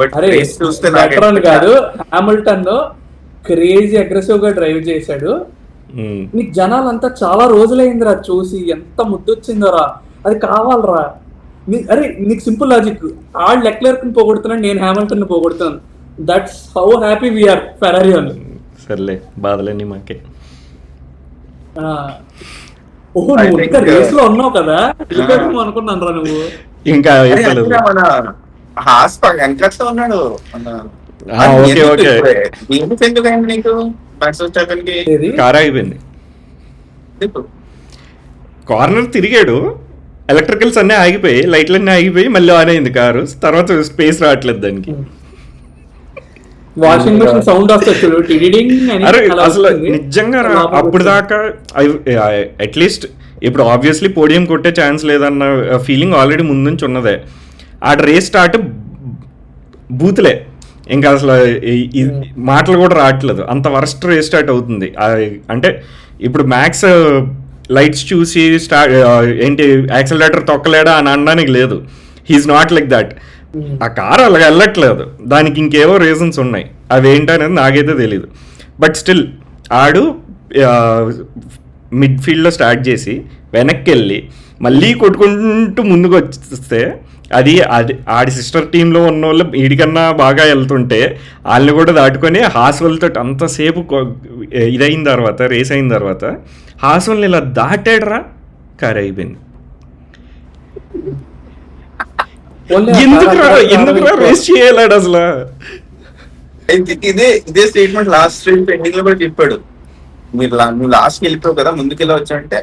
బట్ అరే రేస్ చూస్తే బెటర్ అని కాదు, హామిల్టన్ క్రేజీ అగ్రెసివ్ గా డ్రైవ్ చేశాడు. ఉమ్. నీకు జనాలంతా చాలా రోజులైందిరా చూసి, ఎంత ముద్దొచ్చిందోరా, అది కావాలరా. అరే నీకు సింపుల్ లాజిక్, ఆడు లెక్లెర్క్ ని పోగొడుతున్నాను, నేను హామిల్టన్ ని పోగొడుతున్నాను. That's how happy we're Ferrari వాళ్ళు. సర్లే బాధలేని మాకే. ఓహో I నువ్వు think, ఇంకా రేస్ లో ఉన్నావు కదా, అనుకున్నాను రా నువ్వు. ఇంకా అయిపోలేదు. మన హాస్ వెంకట్ ఉన్నాడు. Okay okay. ఎందుకు అయింది నీకు మ్యాక్స్ వచ్చాక ఏది? కార్ అయిపోయింది, కార్నర్ తిరిగాడు, ఎలక్ట్రికల్స్ అన్నీ ఆగిపోయి, లైట్లు అన్నీ ఆగిపోయి, మళ్ళీ ఆన్ అయింది కారు. తర్వాత స్పేస్ రావట్లేదు దానికి. వాషింగ్ మెషిన్ సౌండ్ వస్తుంది చూడు, టిడిడింగ్ అని అరే అలా అసలు వస్తుంది. నిజంగా లోపలికి అప్పుడు వస్తుంది. దాకా అట్లీస్ట్ ఇప్పుడు ఆబ్వియస్లీ పోడియం కొట్టే ఛాన్స్ లేదన్న ఫీలింగ్ ఆల్రెడీ ముందు నుంచి ఉన్నదే. ఆ రేస్ స్టార్ట్ బూతులే, ఇంకా అసలు మాటలు కూడా రావట్లేదు, అంత వరస్ట్ రేస్ స్టార్ట్ అవుతుంది. అంటే ఇప్పుడు మ్యాక్స్ లైట్స్ చూసి ఏంటి యాక్సిలరేటర్ తొక్కలేడా అని అనడానికి లేదు. He's not like that. ఆ కారు అలాగ వెళ్ళట్లేదు, దానికి ఇంకేవో రీజన్స్ ఉన్నాయి, అవి ఏంటనేది నాకైతే తెలీదు. బట్ స్టిల్ ఆడు మిడ్ ఫీల్డ్లో స్టార్ట్ చేసి వెనక్కి వెళ్ళి మళ్ళీ కొట్టుకుంటూ ముందుకు వస్తే, అది ఆడి సిస్టర్ టీంలో ఉన్న వాళ్ళు వీడికన్నా బాగా వెళ్తుంటే వాళ్ళని కూడా దాటుకొని హాస్ వాళ్ళతో అంతసేపు ఇదైన తర్వాత, రేస్ అయిన తర్వాత హాస్ వాళ్ళని ఇలా దాటాడరా, కారు అయిపోయింది. ఎందుకు రేస్ చేయాలాడు అసలు? ఇదే స్టేట్మెంట్ లాస్ట్ ఎండింగ్ లో కూడా చెప్పాడు. నువ్వు లాస్ట్ కి వెళ్ళిపోవు కదా, ముందుకు వెళ్ళి వచ్చావంటే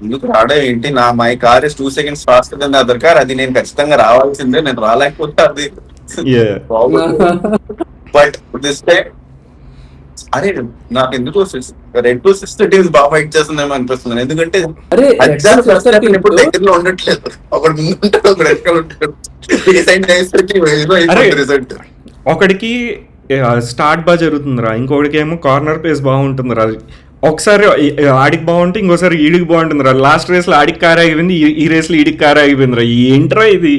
ముందుకు రావడం ఏంటి, my car is 2 seconds faster than other car, అది నేను ఖచ్చితంగా రావాల్సిందే, నేను రాలేకపోతే అది బట్ దిస్ టైం అరే నాకు ఎందుకు రెడ్ బుల్ సిస్టర్ టీమ్స్ బాగా ఫైట్ చేస్తుందేమో అనిపిస్తుంది. ఎందుకంటే అరే ఇప్పుడు దగ్గరలో ఉండట్లేదు, ఒకటి ముందు ఉంటాడు, ఒకటి వెనకాల ఉంటాడు. రిజల్ట్ ఒకడికి స్టార్ట్ బాగా జరుగుతుందిరా, ఇంకొకటికి ఏమో కార్నర్ పేస్ బాగుంటుందిరా. ఒకసారి ఆడికి బాగుంటే ఇంకోసారి ఈడికి బాగుంటుందిరా. లాస్ట్ రేస్ లో ఆడికి కార్ ఆగిపోయింది, ఈ రేస్ లో ఈడికి కార్ ఆగిపోయిందిరా. ఏంట్రా ఇది?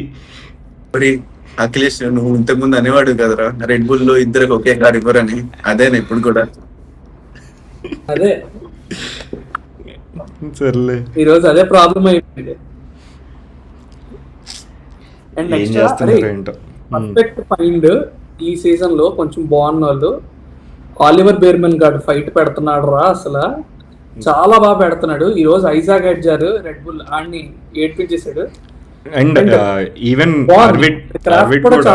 అఖిలేష్ నువ్వు ఇంతకు ముందు అనేవాడు కదరా రెడ్ బుల్ లో ఇద్దరికి ఒకే కార్ ఇవ్వరని, అదేనా ఇప్పుడు కూడా? అదే సర్లే, ఈ రోజు అదే ప్రాబ్లం అయిపోయింది. అండ్ ఏం చేస్తున్నారు ఏంటో. పర్ఫెక్ట్ ఫైండ్ ఈ సీజన్ లో కొంచెం బాగున్న వాళ్ళు, ఆలివర్ బేర్మన్ గారు ఫైట్ పెడుతున్నాడు రా, అసలు చాలా బాగా పెడుతున్నాడు. ఈ రోజు ఐజాక్ ఎడ్జర్ రెడ్ బుల్ ఆడిని ఏడ్పించేశాడు. అండ్ ఈవెన్ అర్విడ్ కూడా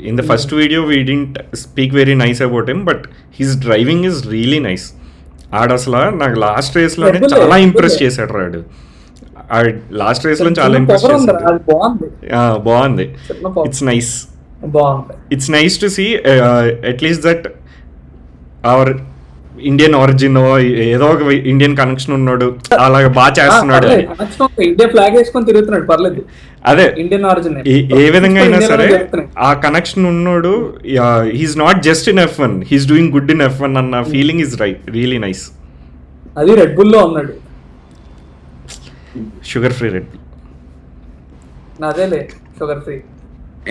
in the first video we didn't speak very nice about him, but his driving is really nice. ఆడ అసలు నాకు లాస్ట్ రేస్ లోనే చాలా ఇంప్రెస్ చేశాడు రాడు. లాస్ట్ రేస్ లో చాలా ఇంప్రెస్ చేశాడు. బాగుంది. It's nice, it's nice to see at least that our Indian origin ఏదో ఒక ఇండియన్ కనెక్షన్ ఉన్నాడు, అలాగే బాగా చేస్తున్నాడు అని. ఇండియా ఫ్లాగ్ వేసుకొని తిరుగుతున్నాడు, పర్లేదు. అదే ఇండియన్ ఆరిజిన్ ఏ విధంగా అయినా సరే ఆ కనెక్షన్ ఉన్నాడు. He's not just in F1, he's doing good in F1 అన్న ఫీలింగ్ ఇస్ రియలీ నైస్. అది రెడ్ బుల్ లో ఉన్నాడు, షుగర్ ఫ్రీ రెడ్ బుల్. అదేలే షుగర్ ఫ్రీ.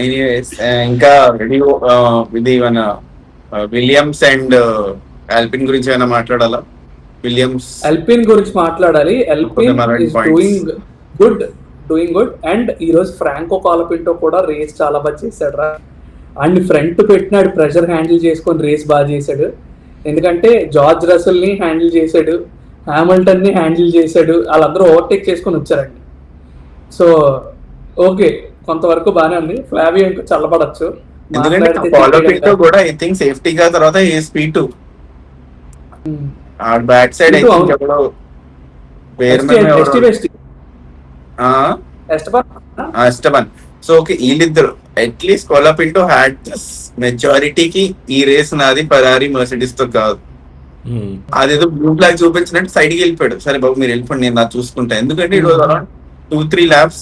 ఎనీవేస్ ఇంకా ఇది మన విలియమ్స్ అండ్ ఆల్పిన్ గురించి ఏమైనా మాట్లాడాలా? విలియమ్స్ అల్పిన్ గురించి మాట్లాడాలి. ULPIN is doing good and ఈ రోజు ఫ్రాంకో కాలపింటో కూడా రేస్ చాలా బాగా చేశాడు రా. అండ్ ఫ్రంట్ పెట్టినాడు, ప్రెషర్ హ్యాండిల్ చేసుకొని రేస్ బాగా చేశాడు. ఎందుకంటే జార్జ్ రసెల్ ని హ్యాండిల్ చేశాడు, హామిల్టన్ ని హ్యాండిల్ చేశాడు, వాళ్ళందరూ ఓవర్టేక్ చేసుకొని వచ్చారండి. సో ఓకే, కొంతవరకు బానే ఉంది. ఫ్లావియో ఇంకా చల్లబడచ్చు. కూడా ఐ థింక్ సేఫ్టీగా తర్వాత a speed back side Esteban. So okay, వీళ్ళిద్దరు అట్లీస్ట్ కొలపింటో హ్యాడ్ దిస్ మెజారిటీకి ఈ రేస్ నాది ఫెరారీ మర్సిడీస్ తో కాదు. అదేదో బ్లూ ఫ్లాగ్ చూపించినట్టు సైడ్కి వెళ్ళిపోయాడు. సరే బాబు మీరు వెళ్ళిపోండి, నేను నా చూసుకుంటా. ఎందుకంటే ఇట్ వాజ్ అరౌండ్ 2-3 laps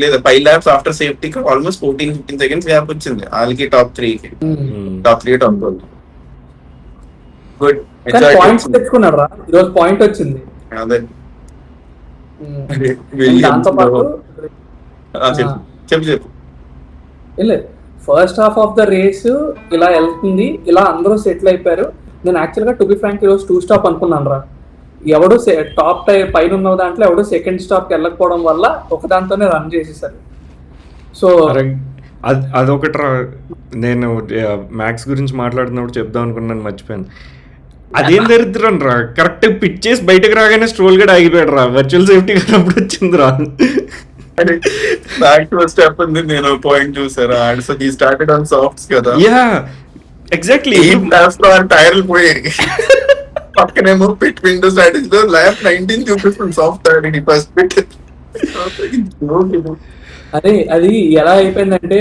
లేదా 5 laps after safety almost 14-15 seconds gap వచ్చింది వాళ్ళకి టాప్ 3 టాప్ 2 గుడ్ పాయింట్స్ తెచ్చుకున్నాడు రా ఈ రోజు, పాయింట్ వచ్చింది. అదే దాంతో పాటు చెప్పు first half of the race ఇలా వెళ్తుంది, ఇలా అందరూ సెటిల్ అయిపోయారు. నేను యాక్చువల్ గా టు బి ఫ్రాంక్ ఈరోజు 2 స్టాప్ అనుకున్నాను రా. ఎవడు టాప్ టైర్ పైన ఉన్న దాంట్లో ఎవడో సెకండ్ స్టాప్ కి వెళ్ళకపోవడం వల్ల ఒక దాంతోనే రన్ చేసేసారు. సో అదొకటి నేను మ్యాక్స్ గురించి మాట్లాడుతున్నప్పుడు చెప్దాం అనుకున్నాను, మర్చిపోయాను. అదేం దరిద్రం రా, కరెక్ట్ పిచ్ చేసి బయటకు రాగానే స్ట్రోల్ గడ్ ఆగిపోయాడు రా. వర్చువల్ సేఫ్టీ అప్పుడు వచ్చింది రా. స్టెప్ ఉంది, నేను పాయింట్ చూసారా. సో హీ స్టార్టెడ్ ఆన్ సాఫ్ట్స్ కదా. యా ఎగ్జాక్ట్లీ, టైర్లు పోయాయి. పక్కనేమో పిట్ విండో స్ట్రాటజీలో ల్యాప్ 19 చూపిస్తుంది సాఫ్ట్ టైర్ ఫస్ట్ పిట్. అదే అది ఎలా అయిపోయిందంటే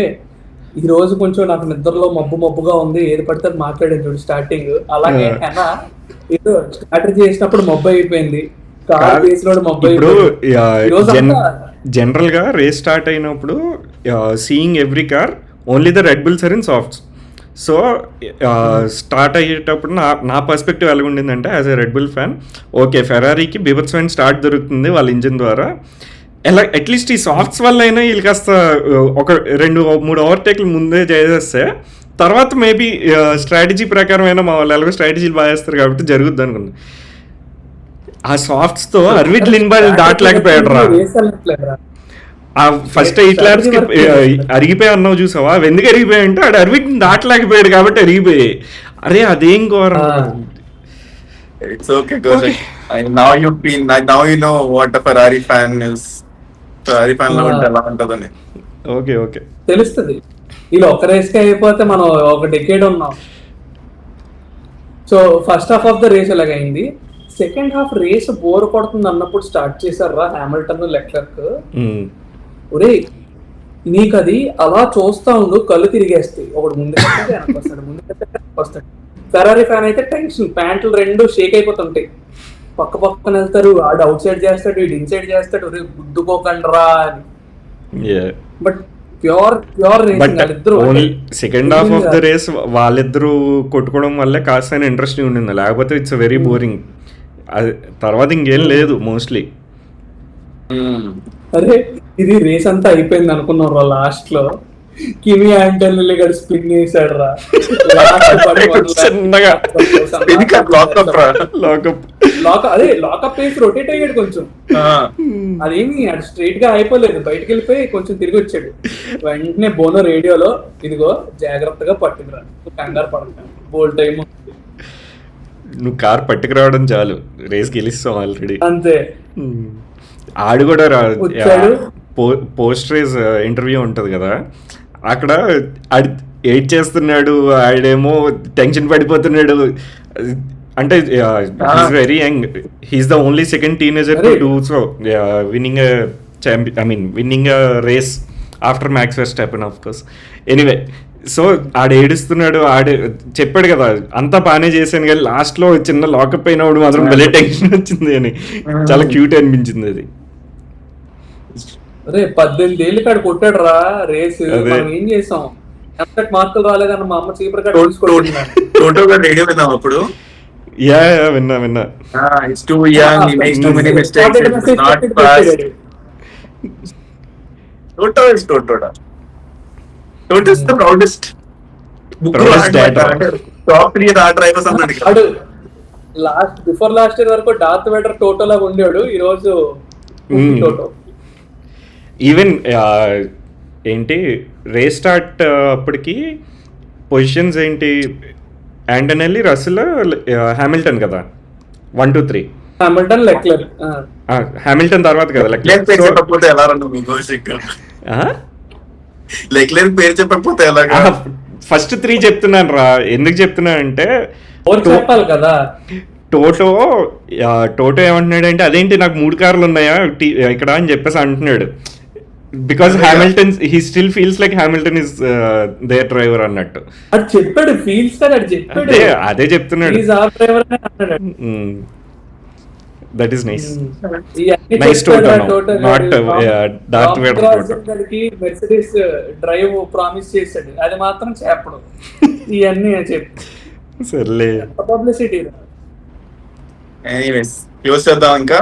ఈ రోజు కొంచెం నాకు నిద్రలో మబ్బుగా ఉంది, ఏది పడితే అది మాట్లాడాను చూడు స్టార్టింగ్. అలాగే ఏదో స్ట్రాటజీ చేసినప్పుడు మబ్బు అయిపోయింది, కార్ చేసినప్పుడు మబ్బు అయిపోయింది. జనరల్ గా రేస్ స్టార్ట్ అయినప్పుడు seeing every car only the Red Bulls are in softs. So start అయ్యేటప్పుడు నా పర్స్పెక్టివ్ ఎలా ఉండిందంటే as a Red Bull fan, okay ఫెరారీకి బీభత్సమైన స్టార్ట్ దొరుకుతుంది వాళ్ళ ఇంజిన్ ద్వారా, ఎలా అట్లీస్ట్ ఈ సాఫ్ట్స్ వల్ల అయినా వీళ్ళు కాస్త ఒక 2-3 ఓవర్టేక్లు ముందే చేసేస్తే తర్వాత మేబీ స్ట్రాటజీ ప్రకారం అయినా మా వాళ్ళు ఎలాగో స్ట్రాటజీలు బాగా చేస్తారు కాబట్టి జరుగుద్ది అనుకున్నా. ఆ సాఫ్ట్స్తో అర్విడ్ లిన్బాల్ దాటలేకపోయాడు రా. ఫస్ట్ 8 laps కి అరిగిపోయి అన్నావు చూసావా, ఎందుకు అరిగిపోయాయి అంటే ఆడు అర్విడ్ దాటలేకపోయాడు కాబట్టి అరిగిపోయాయి. అరే అదేం ఘోరం. It's okay, Gosek. Now you know what a Ferrari fan is. Ferrari fan లో ఉంటే ఎలా ఉంటుందని. ఓకే తెలుస్తుంది. ఇలా ఒక రేస్ కి అయిపోతే మనం ఒక డెకేడ్ ఉన్నాం. So first half of the race ఎలాగైంది, సెకండ్ హాఫ్ రేస్ బోర్ కొడుతుంది అన్నప్పుడు స్టార్ట్ చేశారు రా హామిల్టన్ లెక్లర్క్. ఒరే నీకు అది అలా చూస్తా ఉండు, కళ్ళు తిరిగేస్తాయి. ఒకడు ముందుకెళ్తే వస్తాడు. ఫెరారీ ఫ్యాన్ అయితే టెన్షన్, ప్యాంట్లు 2 షేక్ అయిపోతుంటాయి, పక్కన వెళ్తారు. ఆడు అవుట్ సైడ్ చేస్తాడు, ఇటు ఇన్సైడ్ చేస్తాడు, గుద్దుకోకండ్రా అని. But pure second half of the race వాళ్ళిద్దరూ కొట్టుకోవడం వల్లే కాస్త ఇంట్రెస్టింగ్ ఉండింది, లేకపోతే ఇట్స్ వెరీ బోరింగ్. తర్వాత ఇంకేం లేదు మోస్ట్లీ. అరే ఇది రేస్ అంతా అయిపోయింది అనుకున్నాం రా, లాస్ట్ లో కిమి ఆంటోనీ గడు స్పిన్ చేశాడు రా. అదే లాకప్ వేసి రొటేట్ అయ్యాడు కొంచెం, అదేమి అది స్ట్రైట్ గా అయిపోలేదు, బయటకు వెళ్ళిపోయి కొంచెం తిరిగి వచ్చాడు. వెంటనే బోనో రేడియోలో ఇదిగో జాగ్రత్తగా పట్టుకురా, కంగారు పడతాను, బోల్ టైం నువ్వు కార్ పట్టుకురావడం చాలు రేస్ గెలుస్తాం ఆల్రెడీ అంతే. ఆడు కూడా పోస్ట్ రేస్ ఇంటర్వ్యూ ఉంటుంది కదా, అక్కడ ఆడి ఎయిట్ చేస్తున్నాడు, ఆడేమో టెన్షన్ పడిపోతున్నాడు. అంటే he's very young, he's the only second teenager to do so winning winning race after Max Verstappen of course. Anyway so ఆడు ఏడుస్తున్నాడు, చెప్పాడు కదా అంతా బాగానే చేశాను కానీ లాస్ట్ లో చిన్న లాకప్ అయినప్పుడు మాత్రం భలే టెన్షన్ వచ్చింది అని, చాలా క్యూట్ అనిపించింది అది. అరే 18 ఏళ్ళు కాడు కొట్టాడు రా రేస్, మనం ఏం చేసాం, ఎంత మార్కులు రాలేదన్న మా అమ్మ చీపర్ కాడ టోటోగా రేడియో విన్నాం అప్పుడు. యా విన్నా it's too young, he makes too many mistakes, it's not fast. Toto is టోటోడా. Toto is the proudest top 3 రా డ్రైవర్స్ అన్నాడు. బిఫోర్ లాస్ట్ ఇయర్ వరకు డార్త్ వెడర్ టోటో లాగా ఉండేవాడు, ఈ రోజు టోటో. ఈవెన్ ఏంటి రేస్ స్టార్ట్ అప్పటికి పొజిషన్స్ ఏంటి, యాంటనెల్లి, రసెల్, హ్యామిల్టన్ కదా 1 2 3. హామిల్టన్, లెక్లెర్. హ్యామిల్టన్ తర్వాత కదా లెక్లెర్ పేరు చెప్పకపోతే ఎలా రండి మీ కౌశిక్? లెక్లెర్ పేరు చెప్పకపోతే ఎలాగా? ఫస్ట్ 3 చెప్తున్నాను రా. ఎందుకు చెప్తున్నానంటే చెప్పాలి కదా. టోటో ఏమంటున్నాడు అంటే అదేంటి నాకు 3 కార్లు ఉన్నాయా ఇక్కడ అని చెప్పేసి అంటున్నాడు. Because Hamilton he still feels like Hamilton is their driver అన్నట్టు. అది చెప్పాడు, ఫీల్స్ చెప్పాడు, అదే చెప్తున్నాడు. That is nice. Nice Toto, not Darth Vader Toto. Mercedes drive promise చేశాడు, అది మాత్రం చెప్పడు. ఇవన్నీ చెప్పి సర్లే పబ్లిసిటీ. ఎనీవేస్ క్లోజ్ చేద్దాం ఇంకా.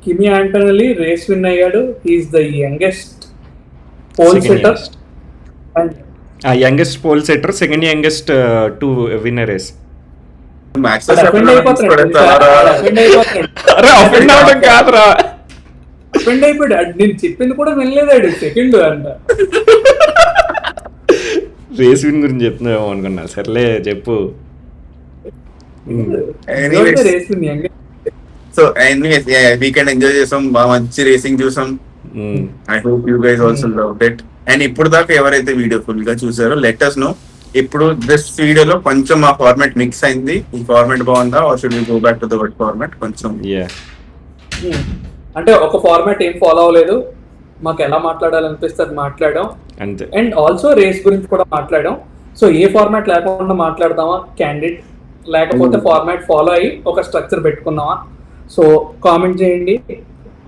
కిమి యాంటనెల్లి రేస్ విన్ అయ్యాడు. He's the youngest pole sitter, youngest pole sitter, second youngest to win race. కాదురా అఫెండ్ అయిపోయాడు. నేను చెప్పింది కూడా వినలేదాడు, సెకండ్ అంట. రేస్ విన్ గురించి చెప్తున్నావు అనుకున్నా. సర్లే చెప్పు. Race win youngest. So anyways weekend enjoy చేసాం, బాగా మంచి రేసింగ్ చూసాం. I hope you guys also loved it. And ఇప్పుడు దాకా ఎవరైతే వీడియో ఫుల్ గా చూసారో లెట్ us know. ఇప్పుడు దిస్ వీడియోలో కొంచెం ఆ ఫార్మాట్ మిక్స్ అయింది. ఈ ఫార్మాట్ బాగుందా or should we go back to the word format? కొంచెం అంటే ఒక ఫార్మాట్ ఏం ఫాలో అవ్వలేదు, మాకు ఎలా మాట్లాడాలనిపిస్తే అది మాట్లాడాం. అండ్ ఆల్సో రేస్ గురించి కూడా మాట్లాడాం. సో ఏ ఫార్మాట్ లేకుండా మాట్లాడదామా క్యాండిడ్, లేకపోతే ఫార్మాట్ ఫాలో అయ్యి ఒక స్ట్రక్చర్ పెట్టుకుందామా? సో కామెంట్ చేయండి,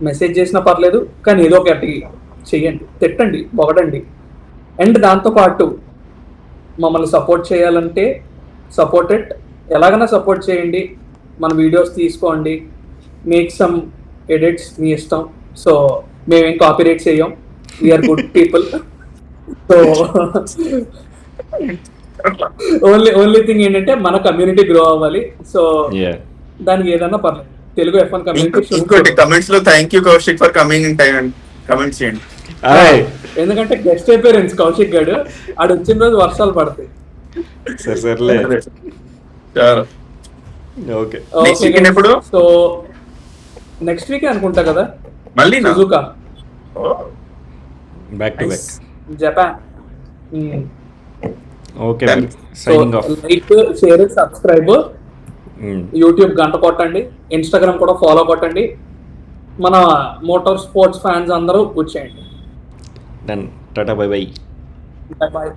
మెసేజ్ చేసినా పర్లేదు, కానీ ఏదో ఒకటి చెయ్యండి, తిట్టండి, పొగడండి. అండ్ దాంతోపాటు మమ్మల్ని సపోర్ట్ చేయాలంటే సపోర్టెడ్ ఎలాగైనా సపోర్ట్ చేయండి. మన వీడియోస్ తీసుకోండి, మేక్ సమ్ ఎడిట్స్, మీ ఇష్టం. సో మేమేం కాపీరైట్ చేయం, we're good people. So only thing ఏంటంటే మన కమ్యూనిటీ గ్రో అవ్వాలి. సో దానికి ఏదైనా పర్లేదు, తెలుగు F1 కమ్యూనిటీ. ఇంకోటి కమెంట్స్ లో thank you Kaushik for coming in time and comments చేయండి. ఎందుకంటే గెస్ట్ అపియరెన్స్ కౌశిక్ గారు, ఆడు వచ్చిన రోజు వర్షాలు పడతాయి. సర్లే ఓకే. నెక్స్ట్ వీకెండ్ ఎప్పుడు? సో నెక్స్ట్ వీక్ అనుకుంటా కదా, మళ్ళీ Suzuka back to back Japan. Okay, signing off. Like, share, subscribe, YouTube గంట కొట్టండి, ఇన్స్టాగ్రామ్ కూడా ఫాలో కొట్టండి. మన మోటార్ స్పోర్ట్స్ ఫ్యాన్స్ అందరూ వచ్చేయండి. డన్, టాటా, బై బై. బాయ్.